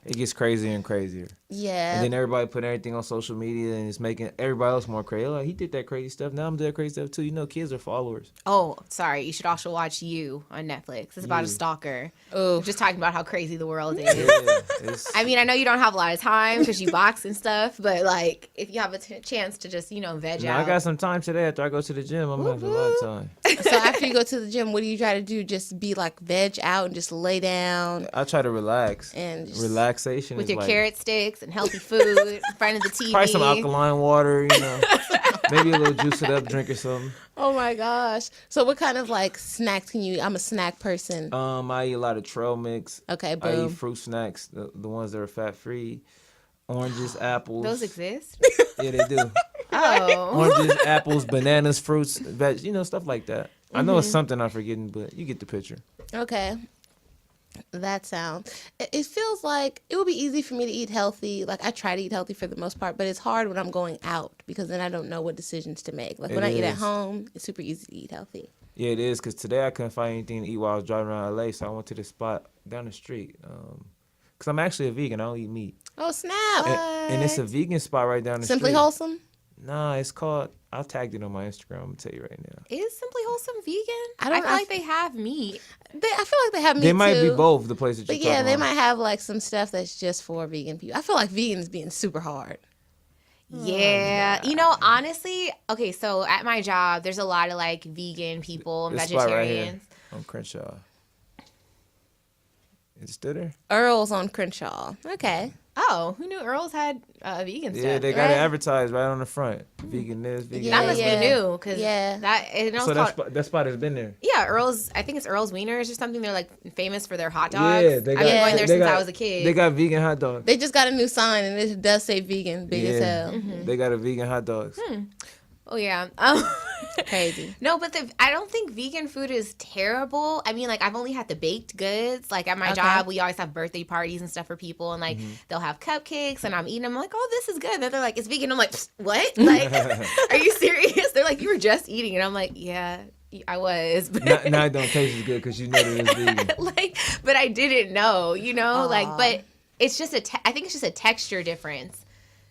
It gets crazier and crazier. Yeah. And then everybody put everything on social media and it's making everybody else more crazy. Like, he did that crazy stuff. Now I'm doing that crazy stuff too. Kids are followers. Oh, sorry. You should also watch You on Netflix. It's about a You. stalker. Oh, Just talking about how crazy the world is. Yeah, it's, I mean, I know you don't have a lot of time because you box and stuff, but like, if you have a chance to just, veg now, out. I got some time today after I go to the gym. I'm going to have a lot of time. so after you go to the gym, what do you try to do? Just be like veg out and just lay down I try to relax. and just, Relaxation with is your like carrot sticks and healthy food in front of the TV. probably some alkaline water, maybe a little juice it up drink or something. Oh my gosh. So what kind of like snacks can you eat? I'm a snack person. I eat a lot of trail mix. Okay, I eat boom. fruit snacks, the ones that are fat free. Oranges, apples. Those exist? Yeah, they do. Oh. Oranges, apples, bananas, fruits, veg, stuff like that. I know it's something I'm forgetting, but you get the picture. Okay. That sound. It feels like it would be easy for me to eat healthy. Like I try to eat healthy for the most part, but it's hard when I'm going out because then I don't know what decisions to make. Like when I eat at is. home, it's super easy to eat healthy. Yeah, it is, because today I couldn't find anything to eat while I was driving around LA, so I went to this spot down the street. Because I'm actually a vegan. I don't eat meat. Oh snap! And it's a vegan spot right down the Simply street. Wholesome. Nah, it's called, I tagged it on my Instagram. I'm going to tell you right now. Is Simply Wholesome vegan? I don't- feel like they have meat. I feel like they have meat They might too. be both, the places But you're yeah, talking they about. might have like some stuff that's just for vegan people. I feel like vegans being super hard. Yeah. Honestly, okay, so at my job, there's a lot of like vegan people and This spot right here vegetarians. on Crenshaw. Is it still there? Earl's on Crenshaw. Okay. Oh, who knew Earl's had vegan stuff? Yeah, they got right? it advertised right on the front. Vegan this, vegan Yeah, That that. must yeah. be new because Yeah. So that spot has been there. yeah, Earl's. I think it's Earl's Wieners or something. They're like famous for their hot dogs. Yeah, they I've been got- going there they since got- I was a kid. They got vegan hot dogs. They just got a new sign and it does say vegan, big as Yeah. hell. They got a vegan hot dogs. Oh yeah. Crazy. No, but I don't think vegan food is terrible. I mean, like I've only had the baked goods. Like at my Okay. job, we always have birthday parties and stuff for people, and like they'll have cupcakes, and I'm eating them. I'm like, oh, this is good. Then they're like, it's vegan. I'm like, what? Like, are you serious? They're like, you were just eating, and I'm like, yeah, I was. But Now it don't taste as good because you know that it's vegan. like, but I didn't know, like, Aw. but it's just I think it's just a texture difference.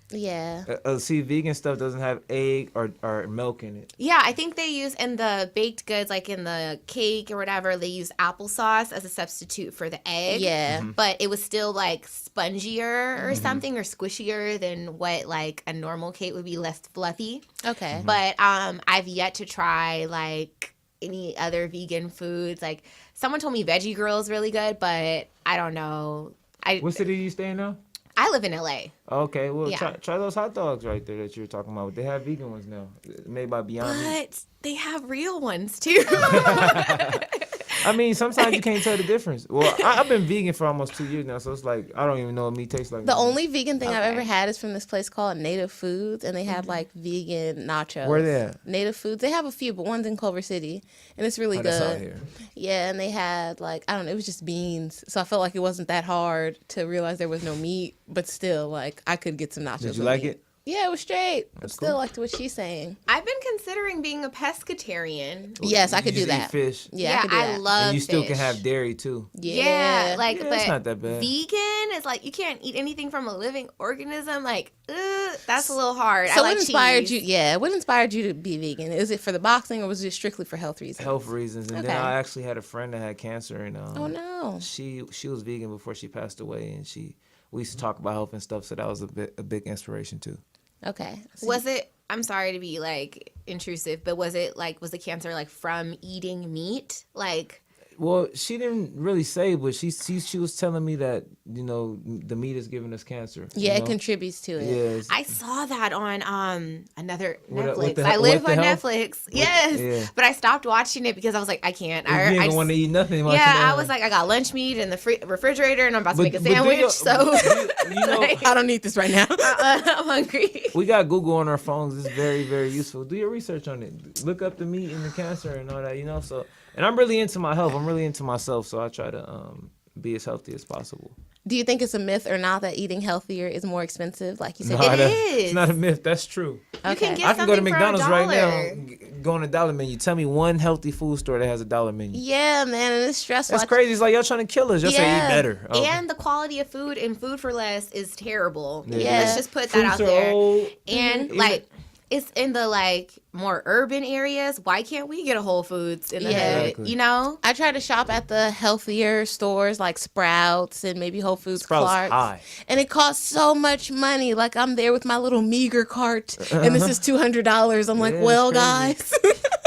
Yeah. See, vegan stuff doesn't have egg or milk in it. Yeah, I think they use in the baked goods, like in the cake or whatever, they use applesauce as a substitute for the egg. Yeah. But it was still like spongier or something, or squishier than what like a normal cake would be, less fluffy. Okay. But I've yet to try like any other vegan foods. Like someone told me Veggie Girl is really good, but I don't know. What city do you stay in now? I live in LA. Okay, well, Yeah. try those hot dogs right there that you were talking about. They have vegan ones now, made by Beyond Meat. But they have real ones too. I mean, sometimes you can't tell the difference. Well, I've been vegan for almost 2 years now, so it's like I don't even know what meat tastes like. The now. only vegan thing I've Okay. ever had is from this place called Native Foods, and they had like vegan nachos. Where they at? Native Foods. They have a few, but one's in Culver City, and it's really Oh, that's out good. here. Yeah, and they had like, I don't know, it was just beans, so I felt like it wasn't that hard to realize there was no meat, but still, like, I could get some nachos. Did you with like meat. it? Yeah, it was straight. I That's still cool. liked what she's saying. I've been considering being a pescatarian. Yes, I You could do just eat that. fish. Yeah, I could do that. love And you still fish. can have dairy too. Yeah, like, Yeah, but it's not that bad. vegan is like you can't eat anything from a living organism. Like, that's a little hard. So I like what inspired cheese. you? Yeah, what inspired you to be vegan? Is it for the boxing, or was it strictly for health reasons? Health reasons, and Okay. then I actually had a friend that had cancer, and Oh no. she was vegan before she passed away, and we used to talk about health and stuff, so that was a big inspiration too. Okay. So Was it? I'm sorry to be like intrusive, but was the cancer like from eating meat? Like, Well, she didn't really say, but she was telling me that the meat is giving us cancer. yeah, you it know? contributes to it. Yes. I saw that on another With Netflix. the- I live with on the health? Netflix. Yes, yeah. but I stopped watching it because I was like, I can't. You I ain't just- gonna want to eat nothing. watching yeah, that. I was like, I got lunch meat in the refrigerator, and I'm about to make a do you- sandwich. So you know, like, I don't need this right now. I'm hungry. we got Google on our phones. It's very, very useful. Do your research on it. Look up the meat and the cancer and all that. So, and I'm really into my health. I'm really into myself, so I try to be as healthy as possible. Do you think it's a myth or not that eating healthier is more expensive? Like you said, It It's is. not a myth. That's true. You can Okay. get I can go to something for McDonald's right now. $1. Go on a dollar menu. Tell me one healthy food store that has a dollar menu. Yeah, man, and it's stressful. That's crazy. It's like y'all trying to kill us. Y'all say Yeah. eat better. Oh. And the quality of food and food for less is terrible. Yeah. Let's just put that out Fruits are there. old. And Mhm. like, it's in the like more urban areas. Why can't we get a Whole Foods in the Yeah. hood? Exactly. You know? I try to shop at the healthier stores like Sprouts and maybe Whole Foods, Sprouts Clark's. high. And it costs so much money. Like I'm there with my little meager cart, and this is $200. I'm like, Yeah, well, it's guys.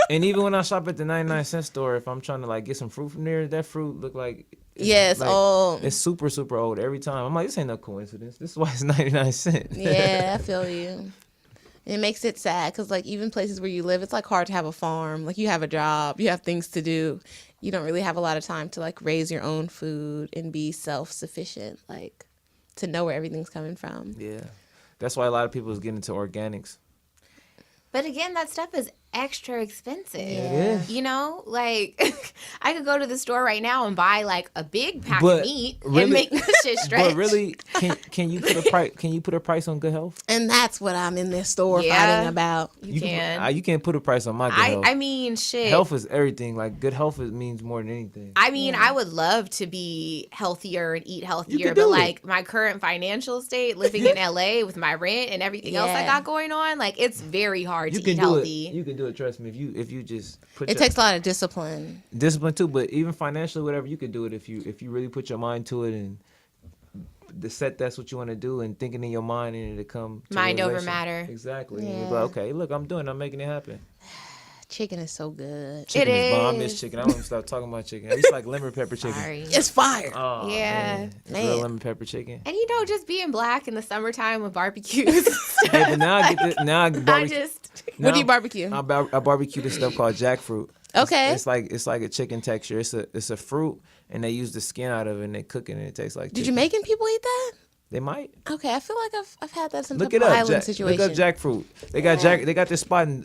And even when I shop at the 99-cent store, if I'm trying to like get some fruit from there, that fruit look like Yes, like, old. It's super, super old every time. I'm like, this ain't no coincidence. This is why it's 99 cents. Yeah, I feel you. It makes it sad because, like, even places where you live, it's like hard to have a farm. Like, you have a job, you have things to do. You don't really have a lot of time to like raise your own food and be self-sufficient. Like, to know where everything's coming from. Yeah. That's why a lot of people is getting into organics. But again, that stuff is extra expensive. It is. You know, like I could go to the store right now and buy like a big pack But of meat really- and make this shit stretch. But really, can you put a price? Can you put a price on good health? And that's what I'm in this store Yeah. fighting about. you can. You can't put a price on my good health. I mean, shit. Health is everything. Like good health means more than anything. I mean, I would love to be healthier and eat healthier, can but do it. like my current financial state, living in LA with my rent and everything else I Yeah. got going on, like it's very hard You to can eat do healthy. it. You can do it. Trust me. If you just put It your takes a lot of discipline. discipline too, but even financially, whatever, you could do it if you really put your mind to it and that's what you want to do and thinking in your mind and it'll come. to Mind over realization. matter. Exactly. And you'll be Yeah. like, okay, look, I'm doing. I'm making it happen. Chicken is so good. Chicken is bomb. I miss is. chicken. I don't even stop talking about chicken. I used to like lemon pepper chicken. Sorry. It's fire. Oh, Yeah. man. Real Man. lemon pepper chicken. And you know, just being black in the summertime with barbecues. Hey, but now I get this, now I I barbecue. just What do you now barbecue? I barbecue this stuff called jackfruit. Okay. It's like a chicken texture. It's a fruit and they use the skin out of it and they cook it and it tastes like Did chicken. Jamaican people eat that? They might. Okay, I feel like I've had that in some Look type it of up. island situation. Look up jackfruit. They got they got this spot in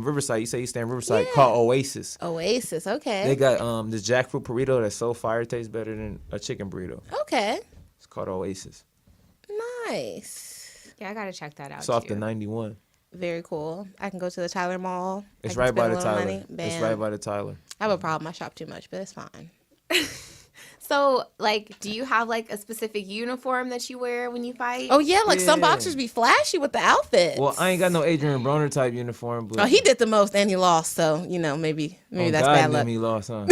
Riverside. You say you stay in Riverside Yeah. called Oasis. Oasis, okay. They got this jackfruit burrito that's so fire, tastes better than a chicken burrito. Okay. It's called Oasis. Nice. yeah, I gotta check that out. It's off too. the 91. Very cool. I can go to the Tyler Mall. It's I can right by spend a the little Tyler. money. It's Bam. right by the Tyler. I have a problem. I shop too much, but it's fine. So, like, do you have like a specific uniform that you wear when you fight? Oh yeah, like some Yeah. boxers be flashy with the outfits. Well, I ain't got no Adrian Broner type uniform, but Oh, he did the most and he lost, so maybe oh, that's God bad knew luck. He lost, huh?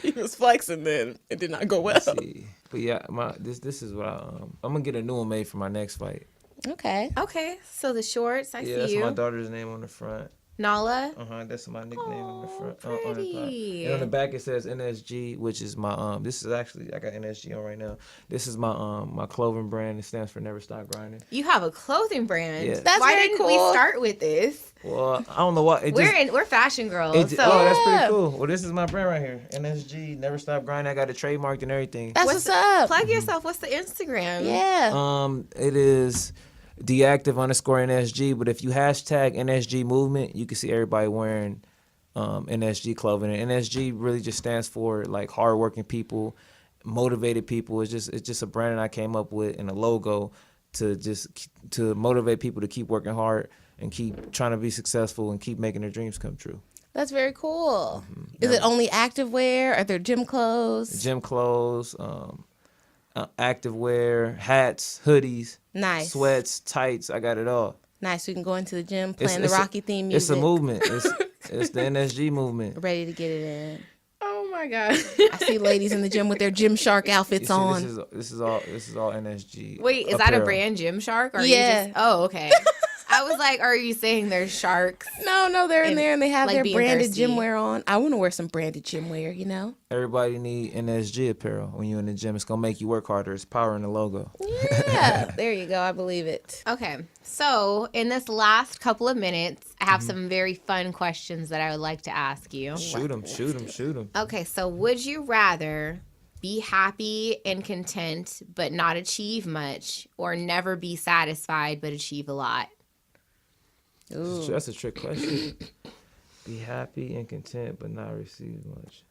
He was flexing then. It did not go well. See. But yeah, this is what I'm gonna get a new one made for my next fight. Okay. Okay, so the shorts, I Yeah, see that's you. my daughter's name on the front. Nala. That's my nickname on the Oh, front. On the front. pretty. And on the back it says NSG, which is my This is actually I got NSG on right now. This is my my clothing brand. It stands for Never Stop Grinding. You have a clothing brand. Yeah. That's Why very didn't we cool. start with this? Well, I don't know what it We're fashion girls. It, so oh, that's Yeah. pretty cool. Well, this is my brand right here. NSG, Never Stop Grinding. I got it trademarked and everything. That's what's up. plug yourself. What's the Instagram? Yeah. It is deactive_NSG, but if you hashtag NSG movement, you can see everybody wearing NSG clothing. And NSG really just stands for like hardworking people, motivated people. It's just a brand that I came up with and a logo to motivate people to keep working hard and keep trying to be successful and keep making their dreams come true. That's very cool. Is it only activewear? Are there gym clothes? Gym clothes, active wear, hats, hoodies, Nice. sweats, tights. I got it all. Nice. We can go into the gym It's- playing it's the a- Rocky theme music. It's a movement. It's the NSG movement. Ready to get it in. Oh my god. I see ladies in the gym with their Gymshark You outfits see, on. this is all NSG. Wait, is that a apparel. brand Gymshark? Or Yeah. You just, oh, okay. I was like, are you saying there's sharks? No, they're in And, there and they have like, their being branded thirsty. gym wear on. I want to wear some branded gym wear, you know? Everybody need NSG apparel when you're in the gym. It's gonna make you work harder. It's power in the logo. Yeah. There you go. I believe it. Okay, so in this last couple of minutes, I have some very fun questions that I would like to ask you. Shoot 'em. Okay, so would you rather be happy and content but not achieve much, or never be satisfied but achieve a lot? Ooh. That's a trick question. Be happy and content, but not receive much.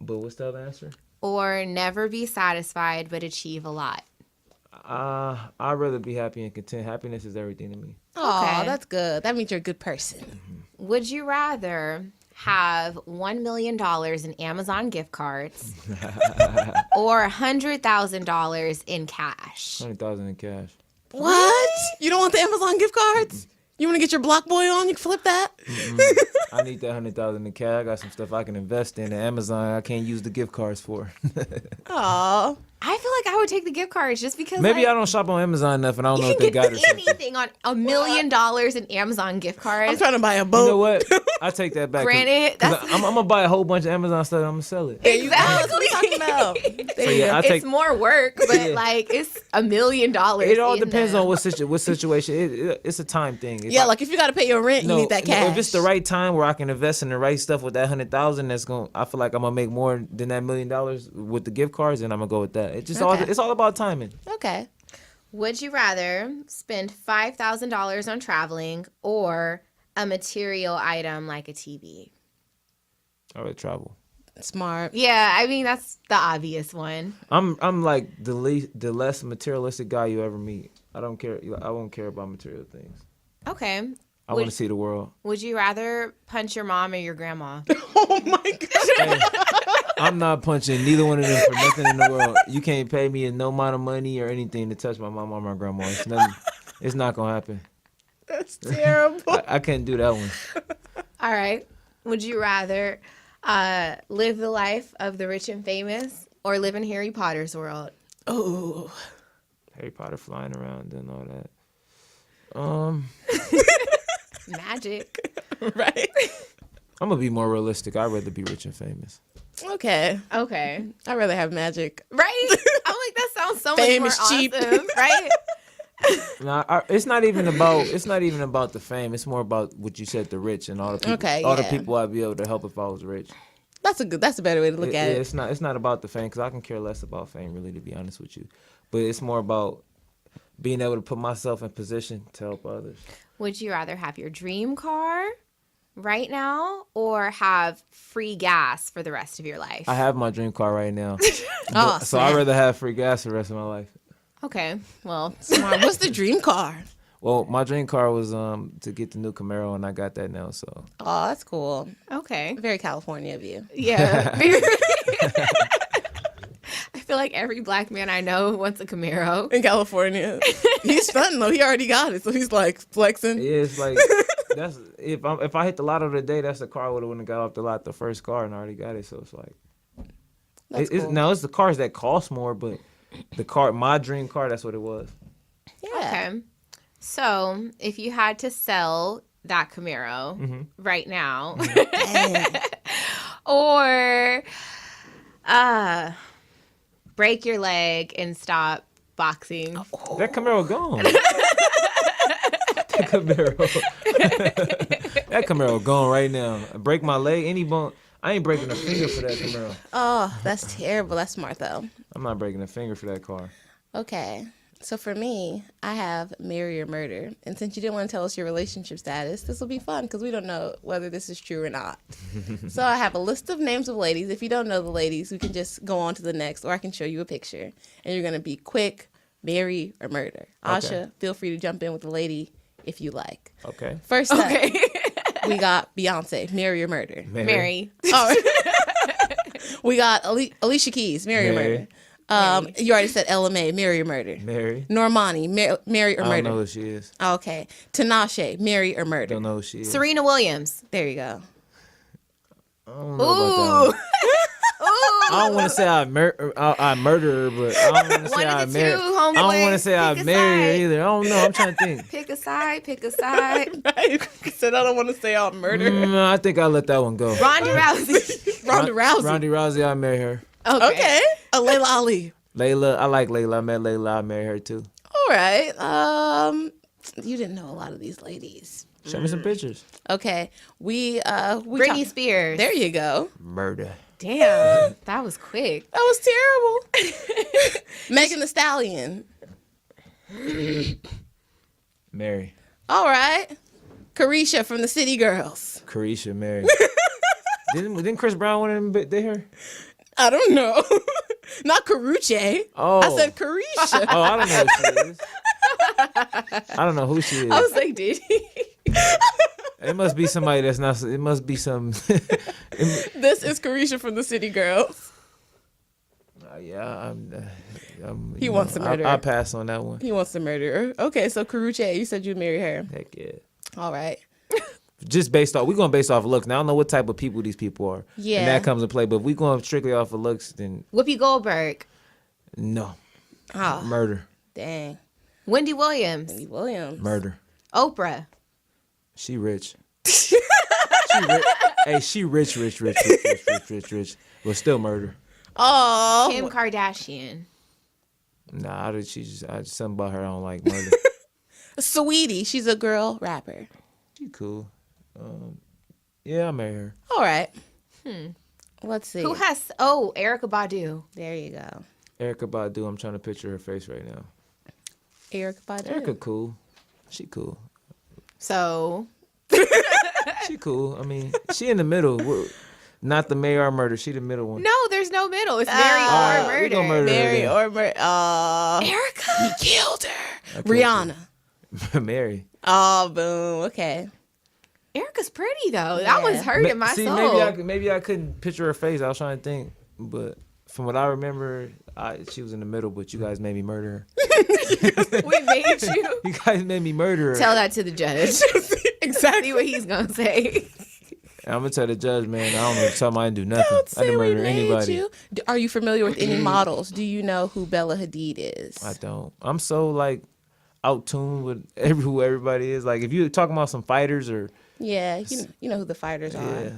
But what's the other answer? Or never be satisfied but achieve a lot? I'd rather be happy and content. Happiness is everything to me. Oh, Okay. that's good. That means you're a good person. Would you rather have $1 million in Amazon gift cards or $100,000 in cash? 100,000 in cash. What? You don't want the Amazon gift cards? You want to get your Block Boy on? You can flip that? I need that 100,000 in cash. I got some stuff I can invest in. Amazon, I can't use the gift cards for. Aw. I feel like I would take the gift cards just because Maybe like, I don't shop on Amazon enough, and I don't know you if they can got get it. anything on $1 million in Amazon gift I'm cards. trying to buy a You boat. know what? I take that back. Granted, I'm gonna buy a whole bunch of Amazon stuff. and I'm gonna sell it. There you go. That's what I'm talking about. There you yeah, go. I take- It's more work, but Yeah. like it's $1 million. It all in depends them. on what situation. It's a time thing. If Yeah, I- like if you got to pay your rent, you need that cash. If it's the right time where I can invest in the right stuff with that 100,000, I feel like I'm gonna make more than that $1 million with the gift cards, and I'm gonna go with that. Okay. It's all about timing. Okay. Would you rather spend $5,000 on traveling or a material item like a TV? I would travel. Smart. Yeah, I mean that's the obvious one. I'm like the less materialistic guy you ever meet. I don't care. I won't care about material things. Okay. I want to see the world. Would you rather punch your mom or your grandma? Oh my God. Hey, I'm not punching neither one of them for nothing in the world. You can't pay me no amount of money or anything to touch my mom or my grandma. It's not gonna happen. That's terrible. I can't do that one. All right. Would you rather live the life of the rich and famous or live in Harry Potter's world? Oh. Harry Potter flying around and all that. Magic. Right. I'm gonna be more realistic. I'd rather be rich and famous. Okay. Okay. I'd rather have magic. Right? I'm like, that sounds so Fame much is more cheap. awesome. Right? Nah, it's not even about the fame. It's more about what you said, the rich and all the people. Okay, all the yeah. people I'd be able to help if I was rich. That's a better way to look at it. It's not about the fame because I can care less about fame, really, to be honest with you. But it's more about being able to put myself in position to help others. Would you rather have your dream car right now or have free gas for the rest of your life? I have my dream car right now, Oh, so I'd rather have free gas the rest of my life. Okay. Well, Smart. What's the dream car? Well, my dream car was to get the new Camaro, and I got that now. So Oh, that's cool. okay. Very California of you. Yeah. I feel like every black man I know wants a Camaro. In California. He's stunting though. He already got it, so he's like flexing. Yeah, it's like that's if I hit the lotto today, that's the car I would have got off the lot, the first car, and I already got it. So it's like That's cool. now it's the cars that cost more, but the car, my dream car, that's what it was. Yeah. Okay. So if you had to sell that Camaro right now, Dang. or break your leg and stop boxing. That Camaro gone. That Camaro. That Camaro gone right now. I break my leg, any bone. I ain't breaking a finger for that Camaro. Oh, that's terrible. That's smart though. I'm not breaking a finger for that car. Okay. So for me, I have marry or murder. And since you didn't want to tell us your relationship status, this will be fun because we don't know whether this is true or not. So I have a list of names of ladies. If you don't know the ladies, we can just go on to the next, or I can show you a picture. And you're going to be quick, marry or murder. Okay. Asha, feel free to jump in with the lady if you like. Okay. First up, Okay. we got Beyonce, marry or murder. Mary. Oh. We got Alicia Keys, marry or Marry. murder. You already said LMA, marry or murder. Mary. Normani, marry or I murder. don't know who she is. Okay. Tinashe, marry or murder. Don't know who she is. Serena Williams. There you go. I don't know about that Ooh. one. I don't want to say I murder her, but I don't want to say One I of the marry. two, I homeboy. don't want to say I Pick a marry her side. either. I don't know. I'm trying to think. Pick a side. Pick a side. Right. He said I don't want to say I'll murder. I think I'll let that one go. Ronda Rousey. Ronda Rousey. Ronda Rousey, I marry her. Okay. Layla Ali. Layla, I like Layla. I met Layla. I marry her too. All right. You didn't know a lot of these ladies. Show me some pictures. Okay. We Britney talk- Spears. There you go. Murder. Damn. That was quick. That was terrible. Megan Thee Stallion. Mary. All right. Carisha from the City Girls. Carisha, Mary. didn't Chris Brown want them bit there? I don't know. Not Karuche. Oh. I said Carisha. Oh, I don't know who she is. I don't know who she is. I was like, did he? It must be somebody that's not. It must be some. This is Carisha from the City Girls. Yeah, He wants to murder her. I'll pass on that one. He wants to murder her. Okay, so Karuche, you said you'd marry her. Heck yeah. All right. Just based off, we're going based off of looks. Now, I don't know what type of people these people are. Yeah. And that comes into play. But if we going strictly off of looks, then Whoopi Goldberg. no. Oh, Murder. dang. Wendy Williams. Wendy Williams. Murder. Oprah. She rich. Hey, she rich. But still murder. Oh. Kim Kardashian. Nah, I just something about her I don't like. Murder. Sweetie. She's a girl rapper. She cool. Yeah, I marry her. All right. Let's see. Who has... Erica Badu. There you go. Erica Badu. I'm trying to picture her face right now. Erica Badu. Erica cool. She cool. So... She cool. I mean, she in the middle. Not the Mary or murder. She the middle one. No, there's no middle. It's Mary All or right, we murder. gonna murder her Mary then. or murder. Erica. He killed her. I killed Rihanna. Mary. Oh, boom. Okay. Erica's pretty though. Yeah. That was hurting my See, soul. maybe I couldn't picture her face. I was trying to think, but from what I remember, she was in the middle. But you guys made me murder her. We made you. You guys made me murder her. Tell that to the judge. Exactly. See what he's gonna say. I'm gonna tell the judge, man. I don't know. Tell him I didn't do nothing. Don't I say didn't we murder made anybody. you. Are you familiar with any models? Do you know who Bella Hadid is? I don't. I'm so like out tuned with who everybody is. Like if you talking about some fighters or Yeah, you know who the fighters yeah, are.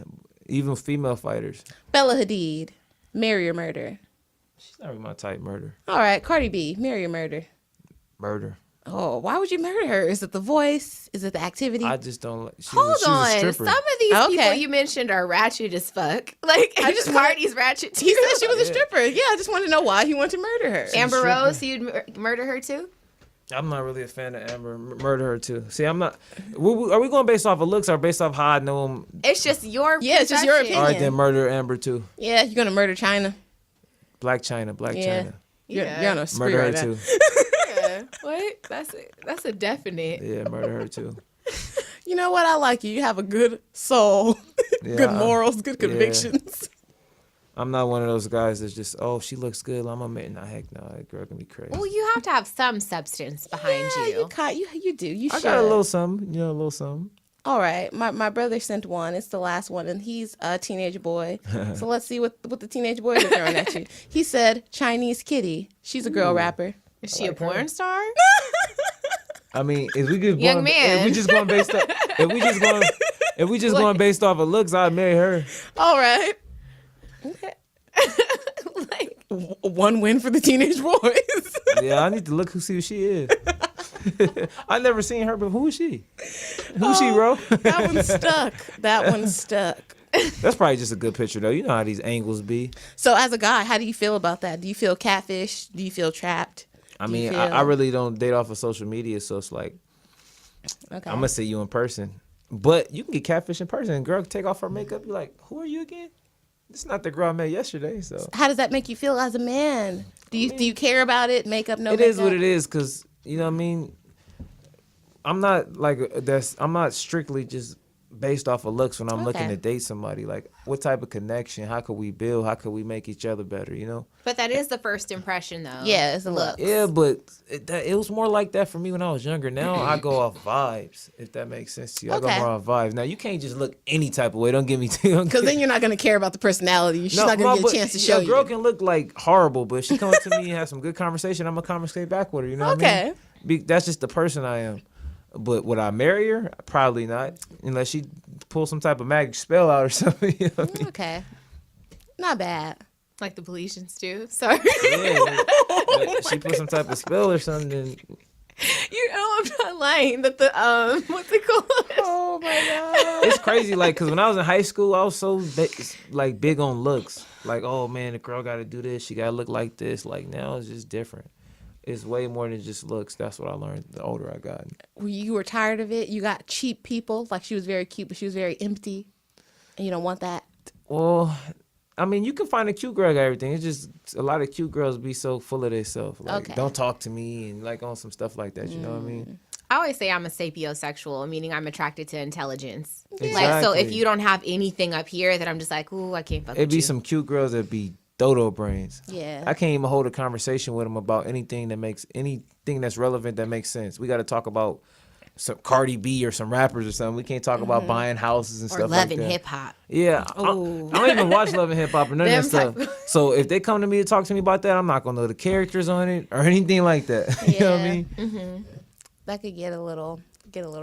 even female fighters. Bella Hadid, marry or murder. She's not really my type. Murder. All right, Cardi B, marry or murder. Murder. Oh, why would you murder her? Is it the voice? Is it the activity? I just don't like. Hold she's on. a Some stripper. of these Okay. people you mentioned are ratchet as fuck. Like I just Cardi's ratchet too. he said she was a Yeah. stripper. Yeah, I just want to know why he wanted to murder her. Amber stripper. Rose, so you'd murder her too? I'm not really a fan of Amber. Murder her too. See, I'm not. Are we going based off of looks or based off how I know him? It's just your Yeah, it's just your perception. All right, opinion. then murder Amber too. Yeah, you're gonna murder China. Black China. Black Yeah. China. You're on a spree Murder her right now. too. Yeah. What? That's a definite. Yeah, murder her too. You know what? I like you. You have a good soul, Yeah, good morals, good yeah. convictions. I'm not one of those guys that's just, oh, she looks good. I'm a man. Nah, heck no. That girl can be crazy. Well, you have to have some substance behind Yeah, you. you do. You I should. got a little something. A little something. All right, my brother sent one. It's the last one, and he's a teenage boy. So let's see what the teenage boys are throwing at you. He said Chinese Kitty. She's a girl rapper. Is she a porn star? I mean, if we just Young going, man. if we just going based off, if we just going based off of looks, I'd marry her. All right. Like, One win for the teenage boys. Yeah, I need to look see who she is. I never seen her, but who is she? Who's she, bro? That one's stuck. That one's stuck. That's probably just a good picture, though. You know how these angles be. So as a guy, how do you feel about that? Do you feel catfish? Do you feel trapped? I Do you mean, feel- I really don't date off of social media, so it's like, Okay. I'm going to see you in person. But you can get catfish in person. And girl can take off her makeup. You're like, who are you again? It's not the girl I met yesterday, so. How does that make you feel as a man? Do you care about it? Makeup, no It makeup? is what it is, because, you know what I mean? I'm not strictly just based off of looks when I'm looking Okay. to date somebody. Like, what type of connection? How could we build? How could we make each other better, you know? but that is the first impression, though. Yeah, it's a look. Yeah, but it was more like that for me when I was younger. Now I go off vibes, if that makes sense to you. I go Okay. more off vibes. Now, you can't just look any type of way. Don't get me too. Because then you're not going to care about the personality. She's not going to get a chance to show A girl you. can look like horrible, but if she comes to me and has some good conversation, I'm going to conversate back with her. You know what I mean? That's just the person I am. But would I marry her? Probably not, unless she pull some type of magic spell out or something. You know what I mean? Okay. Not bad. Like the Belizeans do. Sorry. Yeah, but she put some type of spell or something. Then, You know, I'm not lying. That the, what's it called? Oh, my God. it's crazy, like, because when I was in high school, I was so big on looks. Like, oh man, the girl got to do this. She got to look like this. Like, now it's just different. It's way more than just looks. That's what I learned the older I got. You were tired of it. You got cheap people. Like, she was very cute, but she was very empty. And you don't want that. Well, I mean, you can find a cute girl got everything. It's just a lot of cute girls be so full of themselves. Like, Okay. don't talk to me and like on some stuff like that. You know what I mean? I always say I'm a sapiosexual, meaning I'm attracted to intelligence. Yeah. Like, so if Exactly. you don't have anything up here, that I'm just like, ooh, I can't fuck It'd with be you. some cute girls that be dodo brains. Yeah. I can't even hold a conversation with them about anything that's relevant that makes sense. We got to talk about some Cardi B or some rappers or something. We can't talk about buying houses and or stuff love like and that. hip hop. Yeah, I don't even watch Love and Hip Hop or none of that Them stuff. So if they come to me to talk to me about that, I'm not gonna know the characters on it or anything like that. You know what I Yeah. mean? That could get a little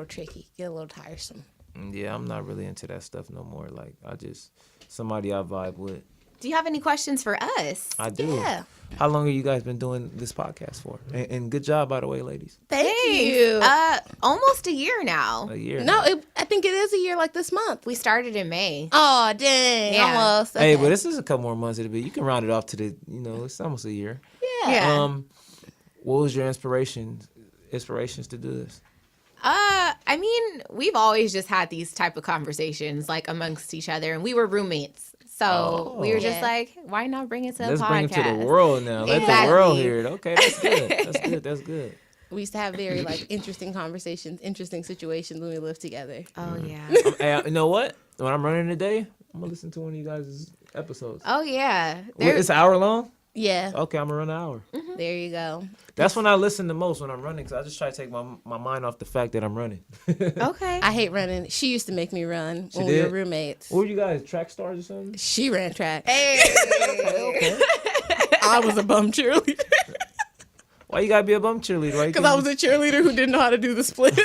tricky, get a little tiresome. Yeah, I'm not really into that stuff no more. Like, somebody I vibe with. Do you have any questions for us? I do. Yeah. How long have you guys been doing this podcast for? And good job, by the way, ladies. Thank Thanks. you. Almost a year now. A year. No, I think it is a year like this month. We started in May. Oh, dang. Yeah. Almost. Hey, Okay. but this is a couple more months it'll be. You can round it off to it's almost a year. Yeah. Yeah. What was your inspirations to do this? I mean, we've always just had these type of conversations like amongst each other, and we were roommates. So we were just Yeah. like, why not bring it to Let's the podcast? bring it to the world now. Let the Exactly. world hear it. Okay, that's good. That's good. That's good. We used to have very like interesting conversations, interesting situations when we lived together. Oh yeah. Hey, you know what? When I'm running today, I'm gonna listen to one of you guys' episodes. Oh yeah. It's an hour long? Yeah. Okay, I'm gonna run an hour. There you go. That's when I listen the most when I'm running, because I just try to take my mind off the fact that I'm running. Okay. I hate running. She used to make me run She when we were did? roommates. What were you guys, track stars or something? She ran track. Hey. Okay. I was a bum cheerleader Why you gotta be a bum cheerleader? Why you because I can't was a cheerleader who didn't know how to do the splits.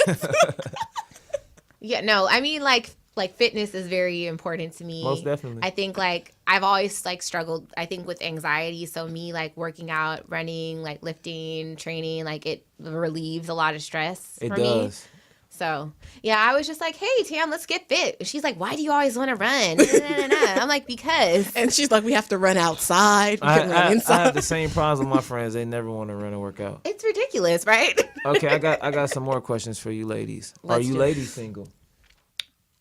Yeah. No. I mean, like fitness is very important to me. Most definitely. I think like I've always like struggled. I think with anxiety. So me like working out, running, like lifting, training, like it relieves a lot of stress It for me. does. So yeah, I was just like, hey Tam, let's get fit. And she's like, why do you always want to run? Nah, nah, nah, nah. I'm like, because. And she's like, we have to run outside. We I can run inside. have the same problems with my friends. They never want to run and work out. It's ridiculous, right? Okay, I got some more questions for you ladies. Are Let's you do it. ladies single?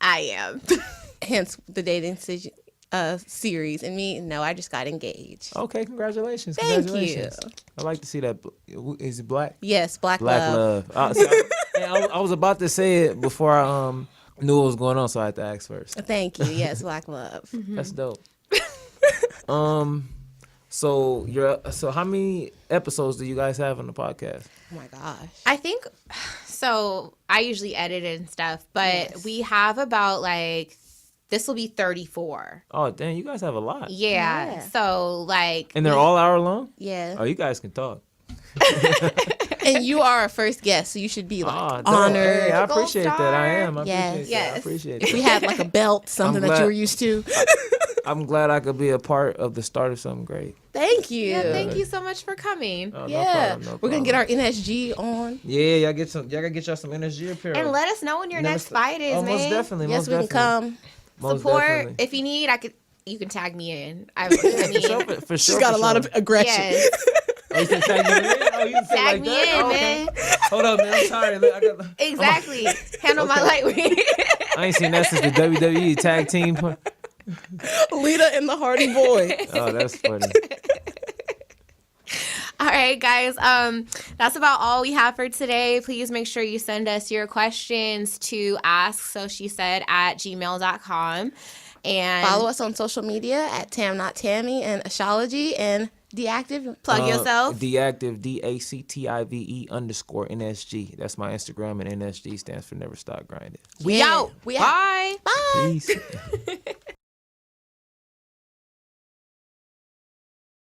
I am. Hence the dating series. And me, no, I just got engaged. Okay, congratulations. Thank Congratulations. you. I like to see that. Is it black? Yes, Black Black Love. love. I was about to say it before I knew what was going on, so I had to ask first. Thank you. Yes, Black Love. That's dope. So how many episodes do you guys have on the podcast? Oh my gosh. I think so. I usually edit it and stuff, but Yes. we have about like this will be 34. Oh, dang, you guys have a lot. Yeah. Yeah. So like, And they're all hour long? Yeah. Oh, you guys can talk. And you are our first guest, so you should be like dope. honored. Hey, I Gold appreciate that. star. I am. I Yes. appreciate that. Yes. I appreciate If that. we had like a belt, something that glad- you were used to. I'm glad I could be a part of the start of something great. Thank you. yeah, thank you so much for coming. Oh, Yeah. no problem. We're going to get our NSG on. Yeah, y'all gotta get y'all some energy apparel. And let us know when your Never next st- fight is, oh, man. most definitely. Yes, most we can definitely. come. Most Support. definitely. If you need, you can tag me in. I For sure, mean, for sure. She's got for a lot sure. of aggression. yes. Oh, you said tag me in? Oh, you said Tag like me that? in, Oh, okay. man. Hold up, man. I'm sorry. Look, Exactly. Handle my Okay. lightweight. I ain't seen that since the WWE tag team. Lita and the Hardy Boys. Oh, that's funny. All right, guys. That's about all we have for today. Please make sure you send us your questions to asksoSheSaid@gmail.com. And Follow us on social media at Tam Not Tammy and Ashology and Deactive. plug yourself. Deactive, DACTIVE_NSG. That's my Instagram, and NSG stands for Never Stop Grinding. We Yeah. out. We out. Bye. Bye. Peace.